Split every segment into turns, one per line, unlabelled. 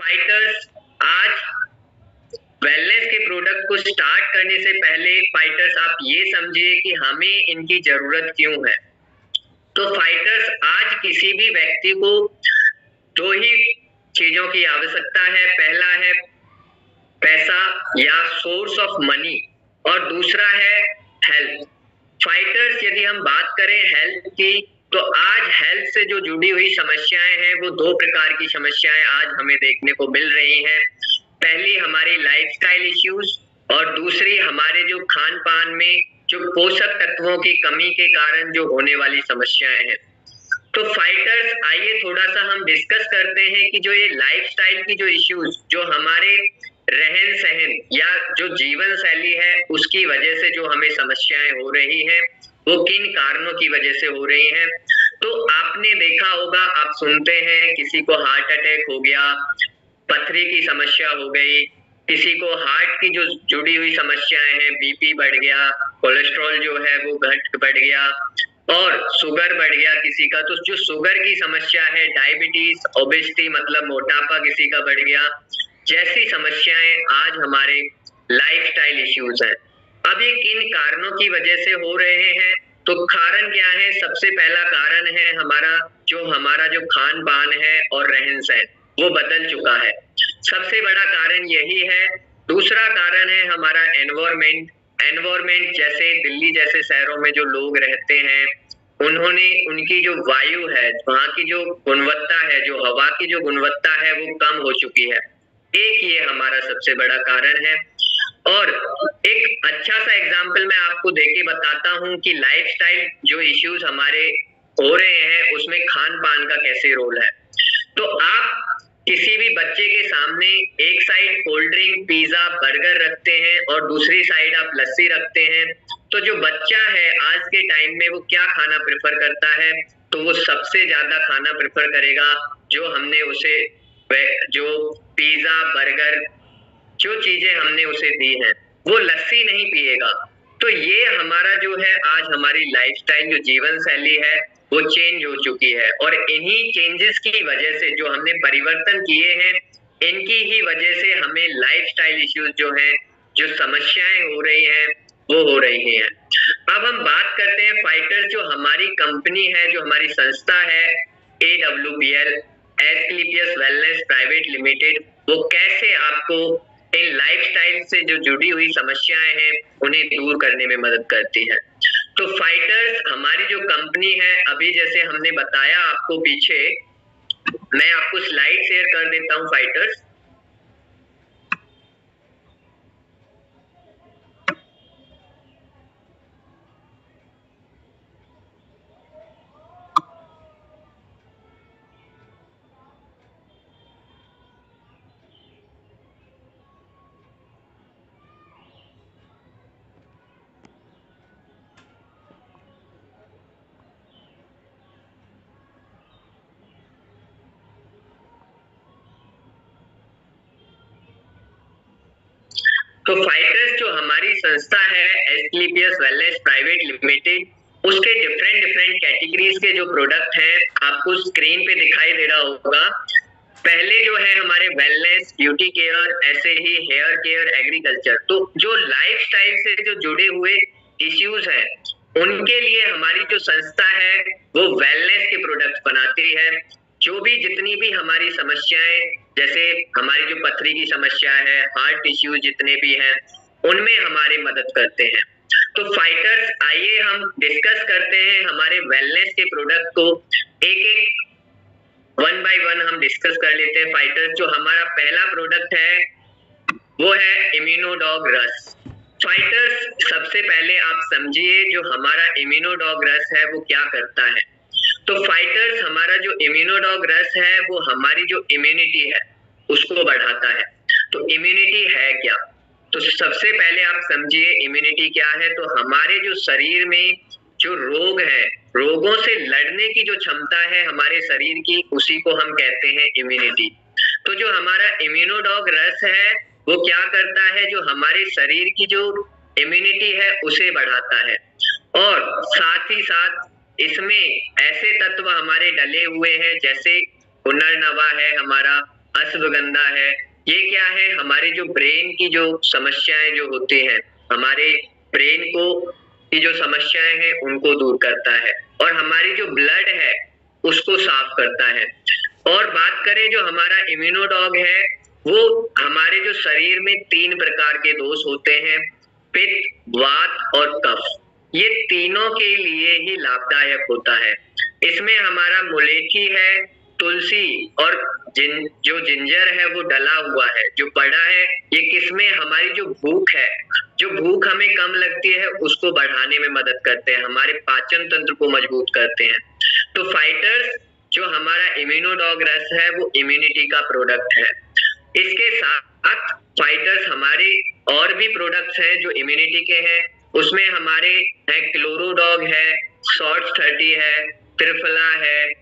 Fighters, आज wellness के product को स्टार्ट करने से पहले फाइटर्स आप ये समझिए कि हमें इनकी जरूरत क्यों है। तो फाइटर्स, आज किसी भी व्यक्ति को दो ही चीजों की आवश्यकता है। पहला है पैसा या सोर्स ऑफ मनी, और दूसरा है हेल्थ। फाइटर्स, यदि हम बात करें हेल्थ की, तो आज हेल्थ से जो जुड़ी हुई समस्याएं हैं वो दो प्रकार की समस्याएं आज हमें देखने को मिल रही हैं। पहली हमारी लाइफस्टाइल इश्यूज, और दूसरी हमारे जो खान पान में जो पोषक तत्वों की कमी के कारण जो होने वाली समस्याएं हैं। तो फाइटर्स, आइए थोड़ा सा हम डिस्कस करते हैं कि जो ये लाइफस्टाइल की जो इश्यूज, जो हमारे रहन सहन या जो जीवन शैली है उसकी वजह से जो हमें समस्याएं हो रही हैं, वो किन कारणों की वजह से हो रही हैं। तो आपने देखा होगा, आप सुनते हैं किसी को हार्ट अटैक हो गया, पथरी की समस्या हो गई, किसी को हार्ट की जो जुड़ी हुई समस्याएं हैं, बीपी बढ़ गया, कोलेस्ट्रॉल जो है वो बढ़ गया, और शुगर बढ़ गया किसी का। तो जो शुगर की समस्या है, डायबिटीज, ओबेसिटी मतलब मोटापा किसी का बढ़ गया, जैसी समस्याएं आज हमारे लाइफस्टाइल इश्यूज हैं। अब ये किन कारणों की वजह से हो रहे हैं? तो कारण क्या है? सबसे पहला कारण है हमारा जो खान पान है और रहन सहन, वो बदल चुका है। सबसे बड़ा कारण यही है। दूसरा कारण है हमारा एनवायरमेंट, जैसे दिल्ली जैसे शहरों में जो लोग रहते हैं, उनकी जो वायु है, वहां की जो गुणवत्ता है, जो हवा की जो गुणवत्ता है वो कम हो चुकी है। एक ये हमारा सबसे बड़ा कारण है। और एक अच्छा सा एग्जाम्पल मैं आपको देके बताता हूँ कि लाइफस्टाइल जो इश्यूज हमारे हो रहे हैं उसमें खान पान का कैसे रोल है। तो आप किसी भी बच्चे के सामने एक side cold drink, pizza, burger रखते हैं और दूसरी साइड आप लस्सी रखते हैं, तो जो बच्चा है आज के टाइम में वो क्या खाना प्रेफर करता है? तो वो सबसे ज्यादा खाना प्रेफर करेगा जो हमने उसे, जो पिज्जा, बर्गर, जो चीजें हमने उसे दी हैं, वो लस्सी नहीं पिएगा। तो ये हमारा जो है, आज हमारी लाइफस्टाइल जो जीवन शैली है वो चेंज हो चुकी है, और इन्हीं चेंजेस की वजह से जो हमने परिवर्तन किए हैं, इनकी ही वजह से हमें लाइफस्टाइल इश्यूज जो है, जो समस्याएं हो रही हैं, वो हो रही हैं। अब हम बात करते हैं फाइटर्स, जो हमारी कंपनी है, जो हमारी संस्था है AWPL, Asclepius wellness private limited, वो कैसे आपको इन लाइफस्टाइल से जो जुड़ी हुई समस्याएं हैं उन्हें दूर करने में मदद करती है। तो फाइटर्स, हमारी जो कंपनी है, अभी जैसे हमने बताया आपको पीछे, मैं आपको स्लाइड शेयर कर देता हूं फाइटर्स। तो फाइटर्स, जो हमारी संस्था है एस्क्लेपियस वेलनेस प्राइवेट लिमिटेड, उसके डिफरेंट कैटेगरीज के जो प्रोडक्ट हैं आपको स्क्रीन पे दिखाई दे रहा होगा। पहले जो है हमारे वेलनेस, ब्यूटी केयर, ऐसे ही हेयर केयर, एग्रीकल्चर। तो जो लाइफस्टाइल से जो जुड़े हुए इश्यूज हैं उनके लिए हमारी जो संस्था है वो वेलनेस के प्रोडक्ट बनाती है। जो भी जितनी भी हमारी समस्याएं, जैसे हमारी जो पथरी की समस्या है, हार्ट इश्यूज जितने भी हैं, उनमें हमारी मदद करते हैं। तो फाइटर्स, आइए हम डिस्कस करते हैं हमारे वेलनेस के प्रोडक्ट को, एक एक वन बाय वन हम डिस्कस कर लेते हैं फाइटर्स। जो हमारा पहला प्रोडक्ट है वो है इम्यूनोडॉग रस। फाइटर्स, सबसे पहले आप समझिए जो हमारा इम्यूनोडॉग रस है वो क्या करता है। तो फाइटर्स, हमारा जो इम्यूनोडॉग रस है वो हमारी जो इम्यूनिटी है उसको बढ़ाता है। तो इम्यूनिटी है क्या? तो सबसे पहले आप समझिए इम्यूनिटी क्या है। तो हमारे जो शरीर में जो रोग है, रोगों से लड़ने की जो क्षमता है हमारे शरीर की, उसी को हम कहते हैं इम्यूनिटी। तो जो हमारा इम्यूनोडॉग रस है वो क्या करता है, जो हमारे शरीर की जो इम्यूनिटी है उसे बढ़ाता है। और साथ ही साथ इसमें ऐसे तत्व हमारे डले हुए हैं, जैसे पुनर्नवा है हमारा, अश्वगंधा है। ये क्या है, हमारे जो ब्रेन की जो समस्याएं जो होती हैं, हमारे ब्रेन को की जो समस्याएं हैं उनको दूर करता है और हमारी जो ब्लड है उसको साफ करता है। और बात करें जो हमारा इम्यूनोडॉग है, वो हमारे जो शरीर में 3 प्रकार के दोष होते हैं, पित्त, वात और कफ। ये तीनों के लिए ही लाभदायक होता है। इसमें हमारा मुलेठी है, तुलसी और जो जिंजर है वो डला हुआ है, जो पड़ा है। ये किसमें, हमारी जो भूख है, जो भूख हमें कम लगती है उसको बढ़ाने में मदद करते हैं, हमारे पाचन तंत्र को मजबूत करते हैं। तो फाइटर्स जो हमारा इम्यूनोडॉग रस है वो इम्यूनिटी का प्रोडक्ट है। इसके साथ फाइटर्स हमारे और भी प्रोडक्ट्स हैं जो इम्यूनिटी के हैं। उसमें हमारे है क्लोरोडॉग है, शॉर्ट्स 30 है, त्रिफला है,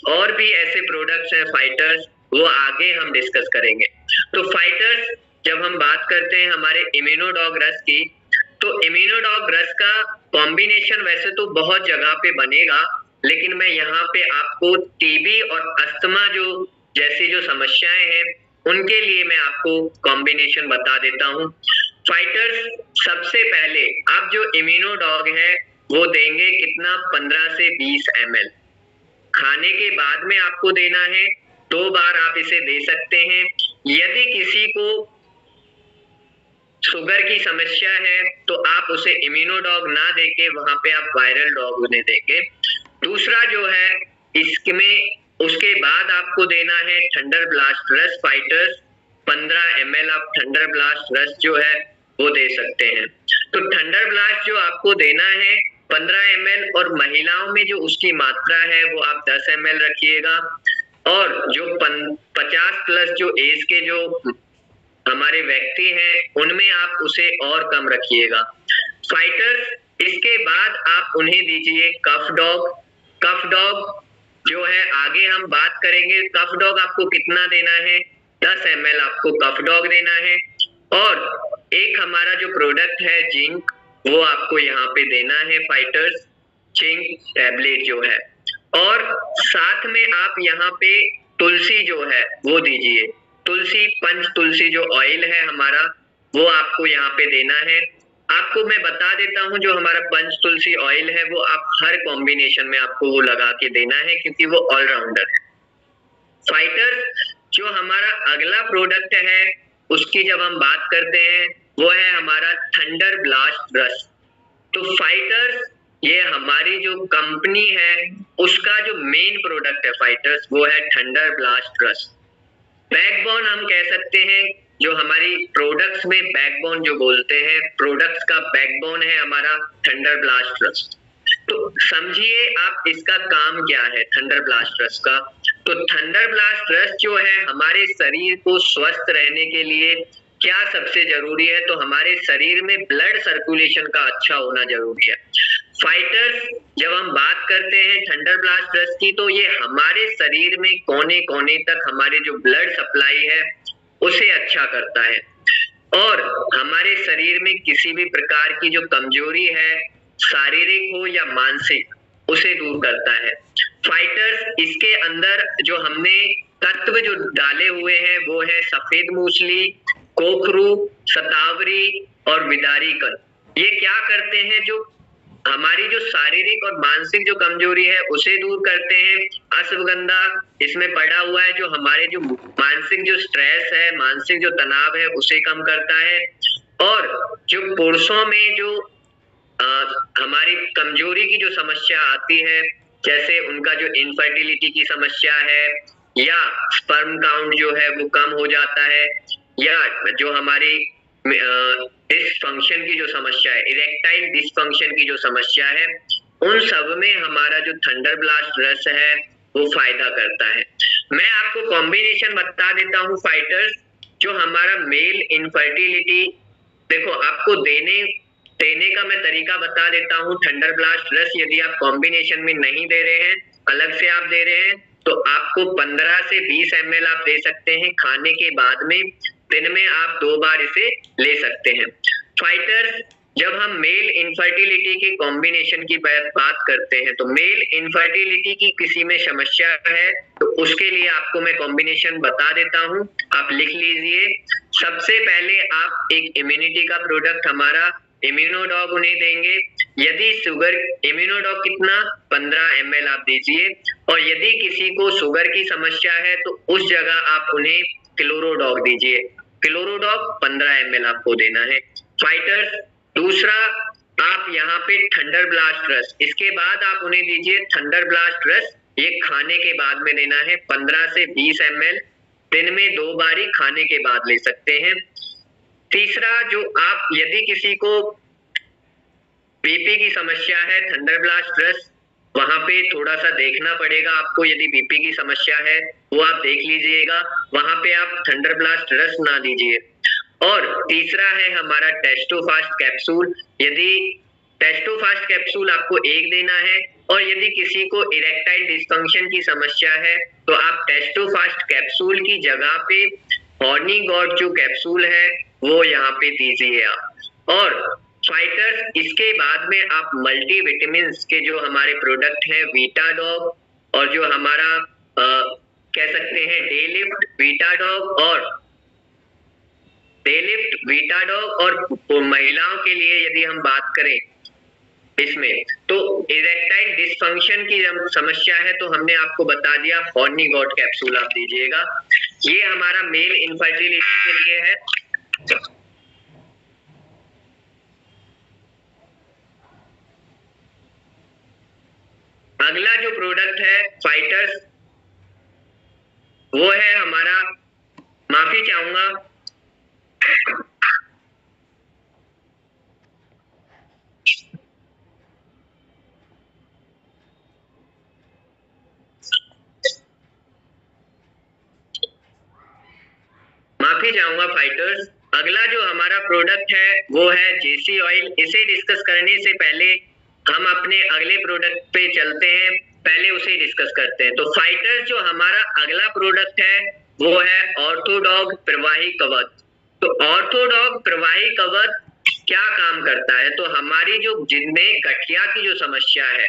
और भी ऐसे प्रोडक्ट्स हैं फाइटर्स, वो आगे हम डिस्कस करेंगे। तो फाइटर्स जब हम बात करते हैं हमारे इम्यूनोडॉग रस की, तो इम्यूनोडॉग रस का कॉम्बिनेशन वैसे तो बहुत जगह पे बनेगा, लेकिन मैं यहाँ पे आपको टीबी और अस्थमा जो जैसी जो समस्याएं हैं उनके लिए मैं आपको कॉम्बिनेशन बता देता हूँ। फाइटर्स सबसे पहले आप जो इम्यूनोडॉग है वो देंगे कितना, 15 से 20 ml। खाने के बाद में आपको देना है, 2 बार आप इसे दे सकते हैं। यदि किसी को शुगर की समस्या है तो आप उसे इम्यूनोडॉग ना देके वहां पे आप वायरल डॉग उन्हें देंगे। दूसरा जो है इसमें उसके बाद आपको देना है थंडर ब्लास्ट रस फाइटर्स, 15 ml आप थंडर ब्लास्ट रस जो है वो दे सकते हैं। तो थंडर ब्लास्ट जो आपको देना है 15 ml, और महिलाओं में जो उसकी मात्रा है वो आप 10 ml रखिएगा, और जो 50 प्लस जो एज के जो हमारे व्यक्ति हैं उनमें आप उसे और कम रखिएगा। फाइटर्स इसके बाद आप उन्हें दीजिए कफ डॉग। कफ डॉग जो है आगे हम बात करेंगे। कफ डॉग आपको कितना देना है, 10 ml आपको कफ डॉग देना है, और एक हमारा जो प्रोडक्ट है जिंक, वो आपको यहाँ पे देना है फाइटर्स, जिंक टैबलेट जो है। और साथ में आप यहाँ पे तुलसी जो है वो दीजिए, तुलसी पंच तुलसी जो ऑयल है हमारा वो आपको यहाँ पे देना है। आपको मैं बता देता हूँ जो हमारा पंच तुलसी ऑयल है वो आप हर कॉम्बिनेशन में आपको वो लगा के देना है, क्योंकि वो ऑलराउंडर है। फाइटर्स जो हमारा अगला प्रोडक्ट है उसकी जब हम बात करते हैं वो है हमारा थंडर ब्लास्ट रस। तो फाइटर्स ये हमारी जो कंपनी है उसका जो मेन प्रोडक्ट है फाइटर्स वो है थंडर ब्लास्ट रस। बैकबोन हम कह सकते हैं, जो हमारी प्रोडक्ट्स में बैकबोन जो बोलते हैं, प्रोडक्ट्स का बैकबोन है हमारा थंडर ब्लास्ट रस। तो समझिए आप इसका काम क्या है थंडर ब्लास्ट रस का। तो थंडर ब्लास्ट रस जो है हमारे शरीर को स्वस्थ रहने के लिए क्या सबसे जरूरी है, तो हमारे शरीर में ब्लड सर्कुलेशन का अच्छा होना जरूरी है। फाइटर्स जब हम बात करते हैं थंडर ब्लास्ट रस की, तो ये हमारे शरीर में कोने कोने तक हमारे जो ब्लड सप्लाई है उसे अच्छा करता है, और हमारे शरीर में किसी भी प्रकार की जो कमजोरी है, शारीरिक हो या मानसिक, उसे दूर करता है। फाइटर्स इसके अंदर जो हमने तत्व जो डाले हुए हैं वो है सफेद मूसली, कोखरू, शतावरी और विदारी कण। ये क्या करते हैं, जो हमारी जो शारीरिक और मानसिक जो कमजोरी है उसे दूर करते हैं। अश्वगंधा इसमें पड़ा हुआ है, जो हमारे जो मानसिक जो स्ट्रेस है, मानसिक जो तनाव है उसे कम करता है। और जो पुरुषों में जो हमारी कमजोरी की जो समस्या आती है, जैसे उनका जो इनफर्टिलिटी की समस्या है, या स्पर्म काउंट जो है वो कम हो जाता है, या जो हमारी डिसफंक्शन की जो समस्या है, इरेक्टाइल डिसफंक्शन की जो समस्या है, उन सब में हमारा जो थंडर ब्लास्ट रस है वो फायदा करता है। मैं आपको कॉम्बिनेशन बता देता हूँ फाइटर्स, जो हमारा मेल इनफर्टिलिटी, देखो आपको देने का मैं तरीका बता देता हूँ। थंडर ब्लास्ट रस यदि आप कॉम्बिनेशन में नहीं दे रहे हैं, अलग से आप दे रहे हैं, तो आपको 15 से 20 ml आप दे सकते हैं खाने के बाद में। दिन में आप 2 बार इसे ले सकते हैं। फाइटर्स जब हम मेल इनफर्टिलिटी के कॉम्बिनेशन की बात करते हैं तो मेल इनफर्टिलिटी की किसी में समस्या है तो उसके लिए आपको मैं कॉम्बिनेशन बता देता हूं, आप लिख लीजिए। सबसे पहले आप एक इम्यूनिटी का प्रोडक्ट हमारा इम्यूनोडॉग उन्हें देंगे। यदि शुगर, इम्यूनोडॉग कितना 15 ml आप दीजिए, और यदि किसी को शुगर की समस्या है तो उस जगह आप उन्हें क्लोरोडॉग दीजिए। क्लोरोडॉग 15 ml आपको देना है। फाइटर्स दूसरा, आप यहाँ पे थंडर ब्लास्ट रस, इसके बाद आप उन्हें दीजिए थंडर ब्लास्ट रस। ये खाने के बाद में देना है 15 से 20 ml, दिन में 2 बारी खाने के बाद ले सकते हैं। तीसरा, जो आप यदि किसी को बीपी की समस्या है, थंडर ब्लास्ट रस वहां पे थोड़ा सा देखना पड़ेगा आपको, यदि बीपी की समस्या है वो आप देख लीजिएगा, वहां पे आप थंडर ब्लास्ट रस ना दीजिए। और तीसरा है हमारा टेस्टोफास्ट कैप्सूल। यदि टेस्टोफास्ट कैप्सूल आपको एक देना है, और यदि किसी को इरेक्टाइल डिस्फंक्शन की समस्या है तो आप टेस्टोफास्ट कैप्सूल की जगह पे हॉर्नी गॉड जो कैप्सूल है वो यहाँ पे दीजिए आप। और फाइटर्स इसके बाद में आप मल्टी विटामिन के जो हमारे प्रोडक्ट हैं वीटाडॉग और जो हमारा कह सकते हैं डेलिफ्ट वीटाडॉग और महिलाओं के लिए यदि हम बात करें इसमें तो इरेक्टाइल डिस्फंक्शन की समस्या है तो हमने आपको बता दिया हॉर्नी गॉड कैप्सूल आप दीजिएगा। ये हमारा मेल इनफर्टिलिटी के लिए है। अगला जो प्रोडक्ट है फाइटर्स वो है हमारा, माफी चाहूंगा, फाइटर्स। अगला जो हमारा प्रोडक्ट है वो है जेसी ऑयल। इसे डिस्कस करने से पहले हम अपने अगले प्रोडक्ट पे चलते हैं, पहले उसे डिस्कस करते हैं। तो फाइटर्स जो हमारा अगला प्रोडक्ट है वो है ऑर्थोडॉग प्रवाही कवच। तो ऑर्थोडॉग प्रवाही कवच क्या काम करता है, तो हमारी जो जिनमें गठिया की जो समस्या है,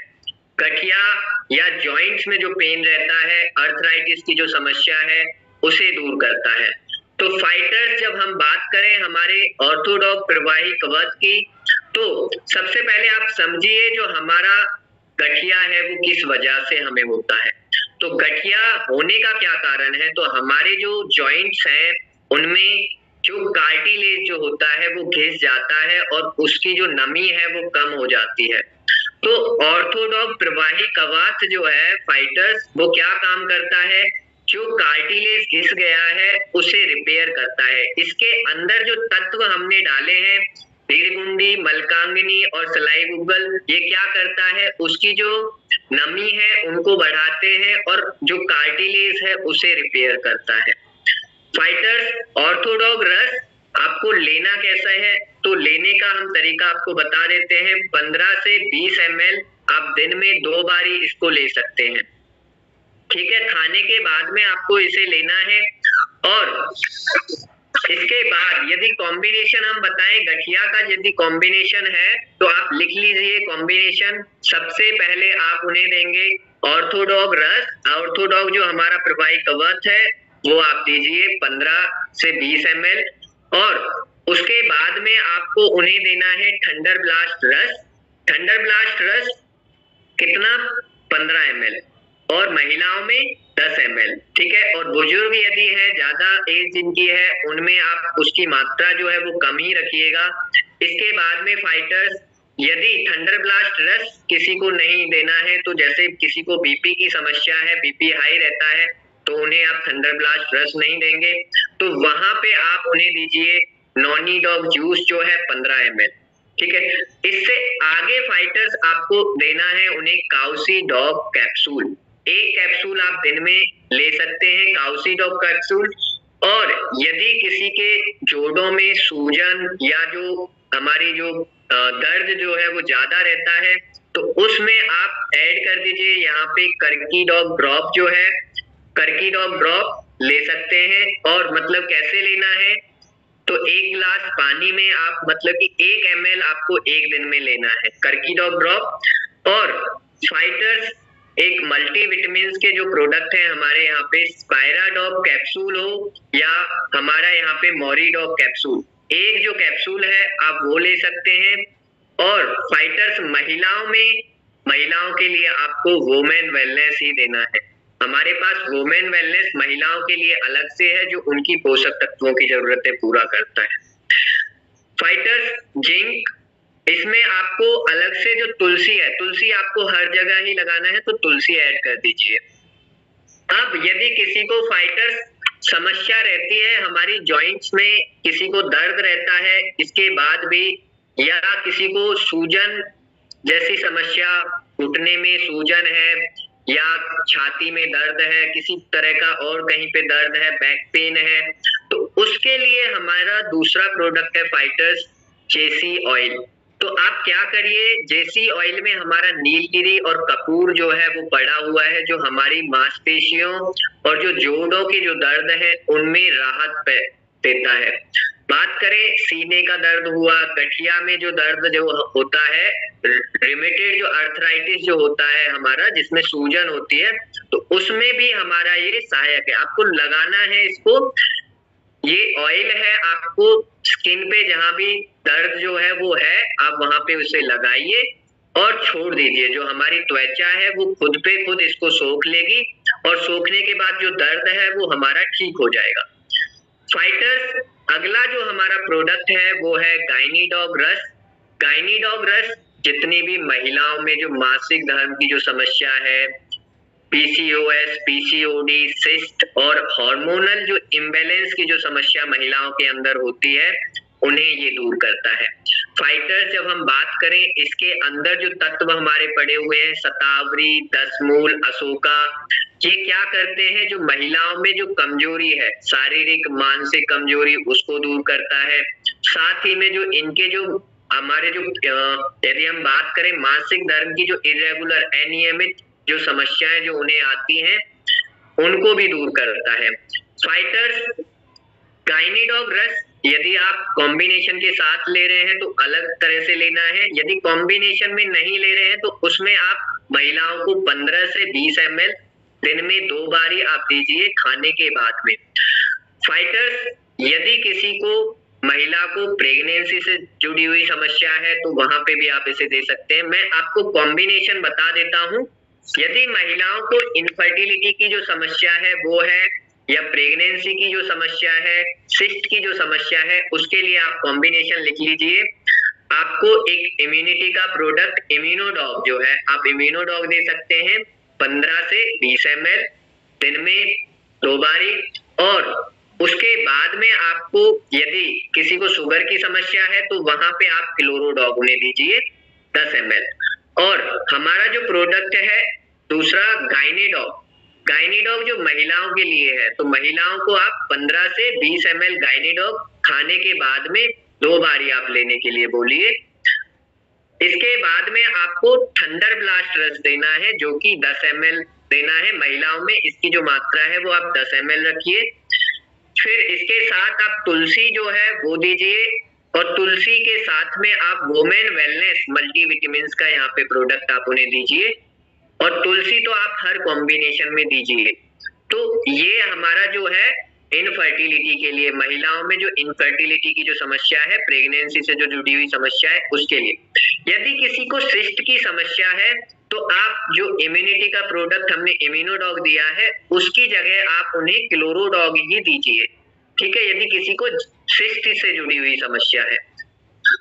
गठिया या जॉइंट्स में जो पेन रहता है, अर्थराइटिस की जो समस्या है उसे दूर करता है। तो फाइटर्स जब हम बात करें हमारे ऑर्थोडॉग प्रवाही कवच की, तो सबसे पहले आप समझिए जो हमारा गठिया है वो किस वजह से हमें होता है। तो गठिया होने का क्या कारण है, तो हमारे जो जॉइंट्स हैं उनमें जो कार्टिलेज जो होता है वो घिस जाता है और उसकी जो नमी है वो कम हो जाती है। तो ऑर्थोडॉग प्रवाही कवच जो है फाइटर्स वो क्या काम करता है, जो कार्टिलेज घिस गया है उसे रिपेयर करता है। इसके अंदर जो तत्व हमने डाले हैं धीरगुंडी, मलकांगिनी और सलाई गुगल, ये क्या करता है, उसकी जो नमी है उनको बढ़ाते हैं और जो कार्टिलेज है उसे रिपेयर करता है। फाइटर्स ऑर्थोडॉग रस आपको लेना कैसा है, तो लेने का हम तरीका आपको बता देते हैं। 15 से 20 ml आप दिन में 2 बारी इसको ले सकते हैं, ठीक है। खाने के बाद में आपको इसे लेना है। और इसके बाद यदि कॉम्बिनेशन हम बताएं गठिया का, यदि कॉम्बिनेशन है तो आप लिख लीजिए कॉम्बिनेशन। सबसे पहले आप उन्हें देंगे ऑर्थोडॉग रस, ऑर्थोडॉग जो हमारा प्रवाही कवच है वो आप दीजिए 15 से 20 ml। और उसके बाद में आपको उन्हें देना है थंडर ब्लास्ट रस। थंडर ब्लास्ट रस कितना, 15 ml, और महिलाओं में 10 ml, ठीक है। और बुजुर्ग यदि है, ज्यादा एज जिनकी है, उनमें आप उसकी मात्रा जो है वो कम ही रखिएगा। इसके बाद में फाइटर्स यदि थंडर ब्लास्ट रस किसी को नहीं देना है, तो जैसे किसी को बीपी की समस्या है, बीपी हाई रहता है, तो उन्हें आप थंडर ब्लास्ट रस नहीं देंगे, तो वहां पे आप उन्हें दीजिए नॉनी डॉग जूस जो है 15 ml, ठीक है। इससे आगे फाइटर्स आपको देना है उन्हें काउसी डॉग कैप्सूल। एक कैप्सूल आप दिन में ले सकते हैं काउसी डॉग कैप्सूल। और यदि किसी के जोड़ों में सूजन या जो हमारी जो दर्द जो है वो ज्यादा रहता है, तो उसमें आप ऐड कर दीजिए यहाँ पे करकी डॉग ड्रॉप जो है, करकी डॉग ड्रॉप ले सकते हैं। और मतलब कैसे लेना है, तो 1 गिलास पानी में आप मतलब कि 1 ml आपको 1 दिन में लेना है कर्कीडॉग ड्रॉप। और फाइटर्स एक मल्टीविटामिन के जो प्रोडक्ट है हमारे यहाँ पे स्पायराडॉग कैप्सूल हो या हमारा यहाँ पे मॉरिडॉग कैप्सूल, एक जो कैप्सूल है आप वो ले सकते हैं। और फाइटर्स महिलाओं के लिए आपको वुमेन वेलनेस ही देना है। हमारे पास वुमेन वेलनेस महिलाओं के लिए अलग से है जो उनकी पोषक तत्वों की जरूरतें पूरा करता है। फाइटर्स जिंक, इसमें आपको अलग से जो तुलसी है, तुलसी आपको हर जगह ही लगाना है तो तुलसी ऐड कर दीजिए। अब यदि किसी को फाइटर्स समस्या रहती है हमारी जॉइंट्स में, किसी को दर्द रहता है इसके बाद भी, या किसी को सूजन जैसी समस्या, घुटने में सूजन है या छाती में दर्द है, किसी तरह का और कहीं पे दर्द है, बैक पेन है, तो उसके लिए हमारा दूसरा प्रोडक्ट है फाइटर्स जेसी ऑयल। तो आप क्या करिए, जेसी ऑयल में हमारा नीलगिरी और कपूर जो है वो पड़ा हुआ है, जो हमारी मांसपेशियों और जो जोड़ों के जो दर्द है उनमें राहत देता है। बात करें सीने का दर्द हुआ, गठिया में जो दर्द जो होता है, रिमेटेड जो आर्थराइटिस जो होता है हमारा, जिसमें सूजन होती है, तो उसमें भी हमारा ये सहायक है। आपको लगाना है इसको, ये ऑयल है, आपको स्किन पे जहां भी दर्द जो है वो है आप वहां पे उसे लगाइए और छोड़ दीजिए। जो हमारी त्वचा है वो खुद पे खुद इसको सोख लेगी और सोखने के बाद जो दर्द है वो हमारा ठीक हो जाएगा। फाइटर्स अगला जो हमारा प्रोडक्ट है वो है गायनीडॉग रस। गायनीडॉग रस जितनी भी महिलाओं में जो मासिक धर्म की जो समस्या है, पीसीओएस, पीसीओडी, सिस्ट और हार्मोनल जो इम्बैलेंस की जो समस्या महिलाओं के अंदर होती है, उन्हें ये दूर करता है। फाइटर्स जब हम बात करें, इसके अंदर जो तत्व हमारे पड़े हुए हैं, शतावरी, दसमूल, अशोका, ये क्या करते हैं, जो महिलाओं में जो कमजोरी है, शारीरिक मानसिक कमजोरी, उसको दूर करता है। साथ ही में जो इनके जो हमारे जो यदि हम बात करें मासिक धर्म की जो इरेगुलर अनियमित जो समस्याएं जो उन्हें आती हैं उनको भी दूर करता है। फाइटर्स गायनीडॉग रस यदि आप कॉम्बिनेशन के साथ ले रहे हैं तो अलग तरह से लेना है, यदि कॉम्बिनेशन में नहीं ले रहे हैं तो उसमें आप महिलाओं को 15 से 20 ml दिन में 2 बारी आप दीजिए खाने के बाद में। फाइटर्स यदि किसी को महिला को प्रेगनेंसी से जुड़ी हुई समस्या है तो वहां पे भी आप इसे दे सकते हैं। मैं आपको कॉम्बिनेशन बता देता हूं। यदि महिलाओं को इनफर्टिलिटी की जो समस्या है वो है, या प्रेगनेंसी की जो समस्या है, सिस्ट की जो समस्या है, उसके लिए आप कॉम्बिनेशन लिख लीजिए। आपको एक इम्यूनिटी का प्रोडक्ट इम्यूनोडॉग जो है, आप इम्यूनोडॉग दे सकते हैं 15 से 20 ml दिन में 2 बारी। और उसके बाद में आपको यदि किसी को शुगर की समस्या है तो वहां पे आप क्लोरोडॉग उन्हें दीजिए 10 ml। और हमारा जो प्रोडक्ट है दूसरा गायनीडॉग, गायनीडॉग जो महिलाओं के लिए है, तो महिलाओं को आप 15 से 20 ml गायनीडॉग खाने के बाद में 2 बारी आप लेने के लिए बोलिए। इसके बाद में आपको थंडर ब्लास्ट रस देना है जो कि 10 ml देना है महिलाओं में, इसकी जो मात्रा है वो आप 10 ml रखिए। फिर इसके साथ आप तुलसी जो है वो दीजिए, और तुलसी के साथ में आप वुमेन वेलनेस मल्टीविटामिन का यहाँ पे प्रोडक्ट आप उन्हें दीजिए, और तुलसी तो आप हर कॉम्बिनेशन में दीजिए। तो ये हमारा जो है इनफर्टिलिटी के लिए, महिलाओं में जो इनफर्टिलिटी की जो समस्या है, प्रेगनेंसी से जो जुड़ी हुई समस्या है उसके लिए। यदि किसी को सिस्ट की समस्या है तो आप जो इम्यूनिटी का प्रोडक्ट हमने इम्यूनोडॉग दिया है उसकी जगह आप उन्हें क्लोरोडॉग ही दीजिए, ठीक है, यदि किसी को सिस्ट से जुड़ी हुई समस्या है।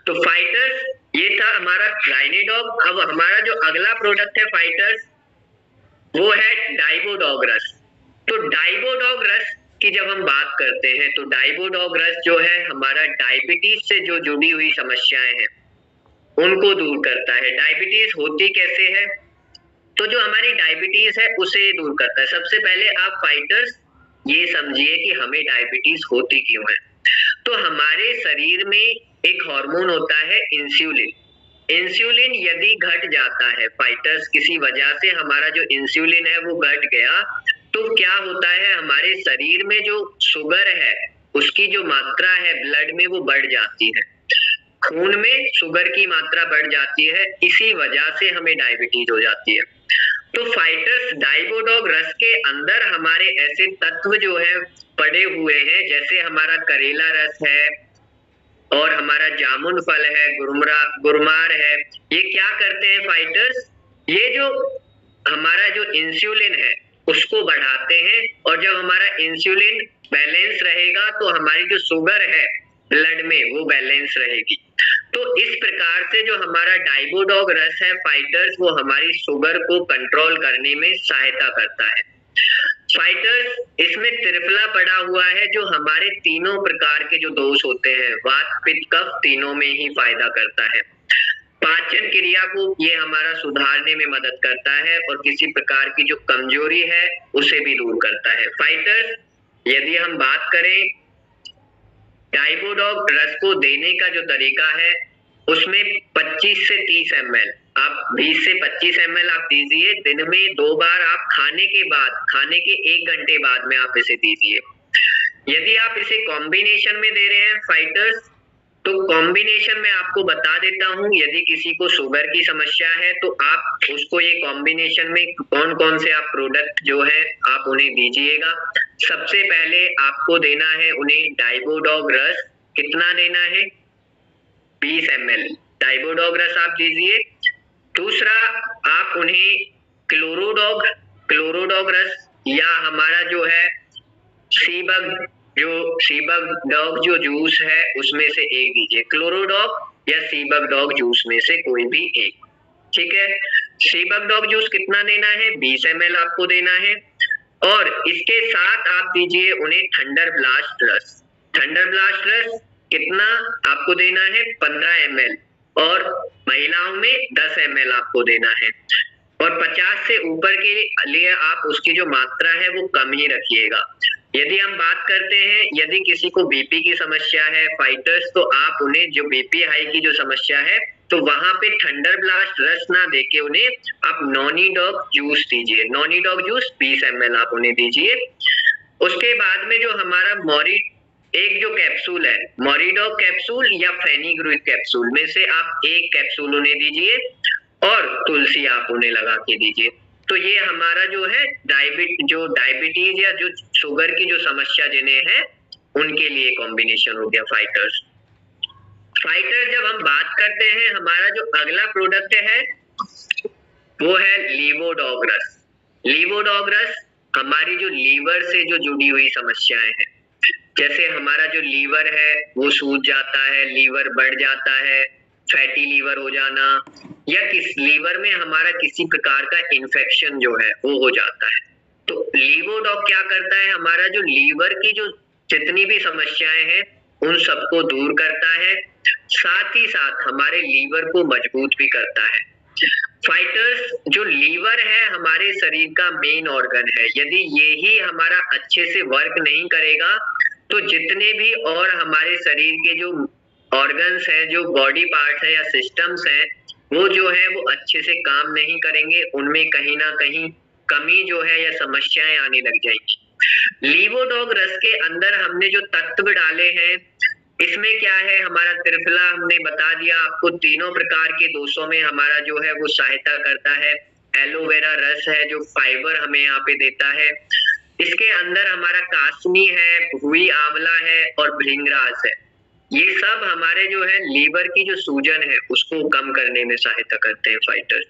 तो फाइटर्स ये था हमारा गायनीडॉग। अब हमारा जो अगला प्रोडक्ट है फाइटर्स वो है डाइबोडॉग रस। तो डाइबोडॉग रस की जब हम बात करते हैं तो डाइबोडॉग रस जो है हमारा डायबिटीज से जो जुड़ी हुई समस्याएं हैं उनको दूर करता है। डायबिटीज होती कैसे है, तो जो हमारी डायबिटीज है उसे दूर करता है। सबसे पहले आप फाइटर्स ये समझिए कि हमें डायबिटीज होती क्यों है। तो हमारे शरीर में एक हार्मोन होता है इंसुलिन। इंसुलिन यदि घट जाता है फाइटर्स, किसी वजह से हमारा जो इंसुलिन है वो घट गया, तो क्या होता है, हमारे शरीर में जो शुगर है उसकी जो मात्रा है ब्लड में वो बढ़ जाती है, खून में शुगर की मात्रा बढ़ जाती है, इसी वजह से हमें डायबिटीज हो जाती है। तो फाइटर्स डाइबोडोग रस के अंदर हमारे ऐसे तत्व जो है पड़े हुए हैं, जैसे हमारा करेला रस है और हमारा जामुन फल है, गुरमार है। ये क्या करते हैं फाइटर्स, ये जो हमारा जो इंसुलिन है उसको बढ़ाते हैं, और जब हमारा इंसुलिन बैलेंस रहेगा तो हमारी जो शुगर है ब्लड में वो बैलेंस रहेगी। तो इस प्रकार से जो हमारा डाइबोडोग रस है फाइटर्स, वो हमारी शुगर को कंट्रोल करने में सहायता करता है। फाइटर्स इसमें त्रिफला पड़ा हुआ है, जो हमारे तीनों प्रकार के जो दोष होते हैं, वात पित्त कफ, तीनों में ही फायदा करता है। पाचन क्रिया को ये हमारा सुधारने में मदद करता है, और किसी प्रकार की जो कमजोरी है उसे भी दूर करता है। फाइटर्स यदि हम बात करें डाइबोडोग रस को देने का जो तरीका है, उसमें 25 से 30 ml, आप 20 से 25 ml आप दीजिए दिन में 2 बार। आप खाने के बाद, खाने के 1 घंटे बाद में आप इसे दीजिए। यदि आप इसे कॉम्बिनेशन में दे रहे हैं फाइटर्स, तो कॉम्बिनेशन में आपको बता देता हूं, यदि किसी को शुगर की समस्या है तो आप उसको ये कॉम्बिनेशन में कौन कौन से आप प्रोडक्ट जो है आप उन्हें दीजिएगा। सबसे पहले आपको देना है उन्हें डाइबोडोग रस। कितना देना है? 20 ml डाइबोडोग रस आप दीजिए। दूसरा, आप उन्हें क्लोरोडोग रस, या हमारा जो है सीबक डॉग जो जूस है उसमें से एक दीजिए। क्लोरोडॉग या सीबक डॉग जूस में से कोई भी एक, ठीक है। सीबक डॉग जूस कितना देना है? 20 ml आपको देना है। और इसके साथ आप दीजिए उन्हें थंडर ब्लास्ट रस। थंडर ब्लास्ट रस कितना आपको देना है? 15 ml, और महिलाओं में 10 ml आपको देना है। और 50 से ऊपर के लिए आप उसकी जो मात्रा है वो कम ही रखिएगा। यदि हम बात करते हैं, यदि किसी को बीपी की समस्या है फाइटर्स, तो आप उन्हें जो बीपी हाई की जो समस्या है, तो वहां पे थंडर ब्लास्ट रस ना देके उन्हें आप नॉनीडॉग जूस दीजिए। नॉनीडॉग जूस 20 ml आप उन्हें दीजिए। उसके बाद में जो हमारा एक जो कैप्सूल है, मोरिडॉग कैप्सूल या फेनिग्रुइक कैप्सूल में से आप एक कैप्सूल उन्हें दीजिए, और तुलसी आप उन्हें लगा के दीजिए। तो ये हमारा जो है डायबिटीज या जो शुगर की जो समस्या जिन्हें है उनके लिए कॉम्बिनेशन हो गया फाइटर्स। जब हम बात करते हैं, हमारा जो अगला प्रोडक्ट है वो है लीवोडॉग रस। लीवोडॉग रस हमारी जो लीवर से जो जुड़ी हुई समस्याएं हैं, जैसे हमारा जो लीवर है वो सूज जाता है, लीवर बढ़ जाता है, फैटी लीवर हो जाना, या लीवर में हमारा किसी प्रकार का इन्फेक्शन जो है वो हो जाता है। तो लीवोडॉग क्या करता है, हमारा जो लीवर की जो जितनी भी समस्याएं हैं उन सबको दूर करता है, साथ ही साथ हमारे लीवर को मजबूत भी करता है। फाइटर्स, जो लीवर है हमारे शरीर का मेन ऑर्गन है, यदि यही हमारा अच्छे से वर्क नहीं करेगा तो जितने भी और हमारे शरीर के जो ऑर्गन्स हैं, जो बॉडी पार्ट्स हैं या सिस्टम्स हैं, वो जो है वो अच्छे से काम नहीं करेंगे, उनमें कहीं ना कहीं कमी जो है या समस्याएं आने लग जाएंगी। लीवोडॉग रस के अंदर हमने जो तत्व डाले हैं, इसमें क्या है, हमारा त्रिफला हमने बता दिया आपको, तीनों प्रकार के दोषों में हमारा जो है वो सहायता करता है। एलोवेरा रस है जो फाइबर हमें यहाँ पे देता है। इसके अंदर हमारा कासनी है, भुई आंवला है और भृंगराज है। ये सब हमारे जो है लीवर की जो सूजन है उसको कम करने में सहायता करते हैं फाइटर्स।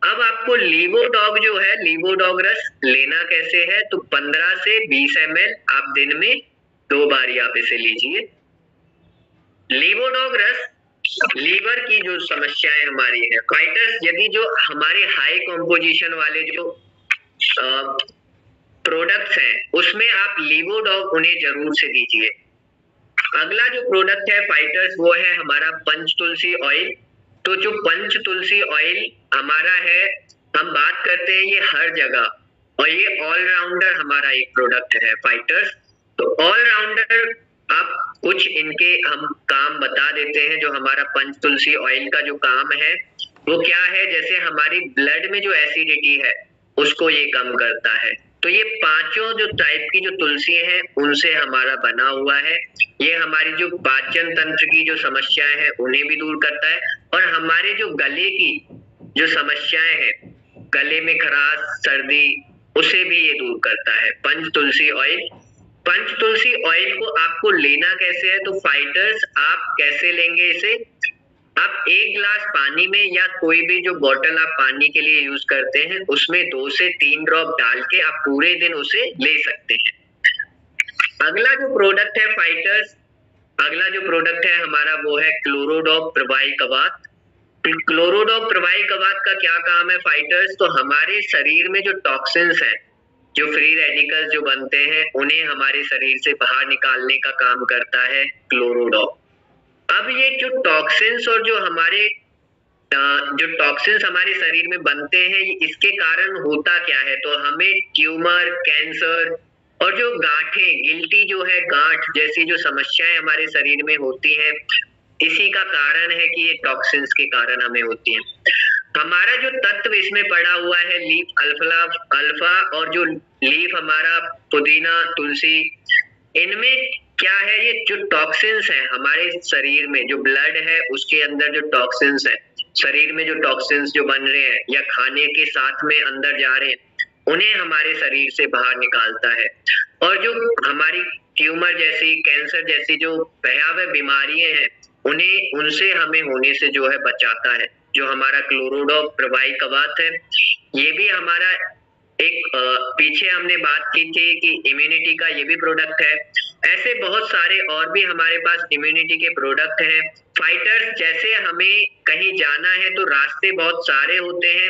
अब आपको लीवोडॉग जो है, लीवोडॉग रस लेना कैसे है, तो 15 से 20 ml आप दिन में 2 बार आप इसे लीजिए। लीवोडॉग रस लीवर की जो समस्याएं हमारी है फाइटर्स, यदि जो हमारे हाई कॉम्पोजिशन वाले जो प्रोडक्ट्स हैं उसमें आप लीवोडॉग उन्हें जरूर से दीजिए। अगला जो प्रोडक्ट है फाइटर्स वो है हमारा पंच तुलसी ऑयल। तो जो पंच तुलसी ऑयल हमारा है, हम बात करते हैं ये हर जगह, और ये ऑलराउंडर हमारा एक प्रोडक्ट है फाइटर्स। तो ऑलराउंडर आप कुछ इनके हम काम बता देते हैं। जो हमारा पंच तुलसी ऑयल का जो काम है वो क्या है, जैसे हमारी ब्लड में जो एसिडिटी है उसको ये कम करता है, तो ये पांचों जो टाइप की जो तुलसी है उनसे हमारा बना हुआ है। ये हमारी जो पाचन तंत्र की जो समस्याएं हैं उन्हें भी दूर करता है, और हमारे जो गले की जो समस्याएं हैं, गले में खराश, सर्दी, उसे भी ये दूर करता है पंच तुलसी ऑयल। पंच तुलसी ऑयल को आपको लेना कैसे है, तो फाइटर्स आप कैसे लेंगे इसे, आप 1 गिलास पानी में या कोई भी जो बोतल आप पानी के लिए यूज करते हैं उसमें 2 से 3 ड्रॉप डाल के आप पूरे दिन उसे ले सकते हैं। अगला जो प्रोडक्ट है फाइटर्स, अगला जो प्रोडक्ट है हमारा वो है क्लोरोडॉप प्रवाही कवच। क्लोरोडॉप प्रवाही कवच का क्या काम है फाइटर्स, तो हमारे शरीर में जो टॉक्सिन्स हैं, जो फ्री रेडिकल्स जो बनते हैं, उन्हें हमारे शरीर से बाहर निकालने का काम करता है क्लोरोडॉप। अब ये जो टॉक्सिन्स और जो टॉक्सिन्स हमारे शरीर में बनते हैं, इसके कारण होता क्या है, तो हमें ट्यूमर, कैंसर और जो गांठें, गिल्टी जो है, गांठ जैसी जो समस्याएं हमारे शरीर में होती हैं, इसी का कारण है कि ये टॉक्सिन्स के कारण हमें होती हैं। हमारा जो तत्व इसमें पड़ा हुआ है लीफ अल्फा और जो लीफ हमारा पुदीना, तुलसी, इनमें क्या है, ये जो टॉक्सिन्स हैं हमारे शरीर में, जो ब्लड है उसके अंदर जो टॉक्सिन्स है, शरीर में जो टॉक्सिन्स जो बन रहे हैं या खाने के साथ में अंदर जा रहे हैं, उन्हें हमारे शरीर से बाहर निकालता है। और जो हमारी ट्यूमर जैसी, कैंसर जैसी जो भयावह बीमारियां हैं, उनसे हमें होने से जो है बचाता है। जो हमारा क्लोरोडॉप प्रवाही कवच है, ये भी हमारा एक पीछे हमने बात की थी कि इम्यूनिटी का ये भी प्रोडक्ट है। ऐसे बहुत सारे और भी हमारे पास इम्यूनिटी के प्रोडक्ट हैं। फाइटर्स, जैसे हमें कहीं जाना है तो रास्ते बहुत सारे होते हैं,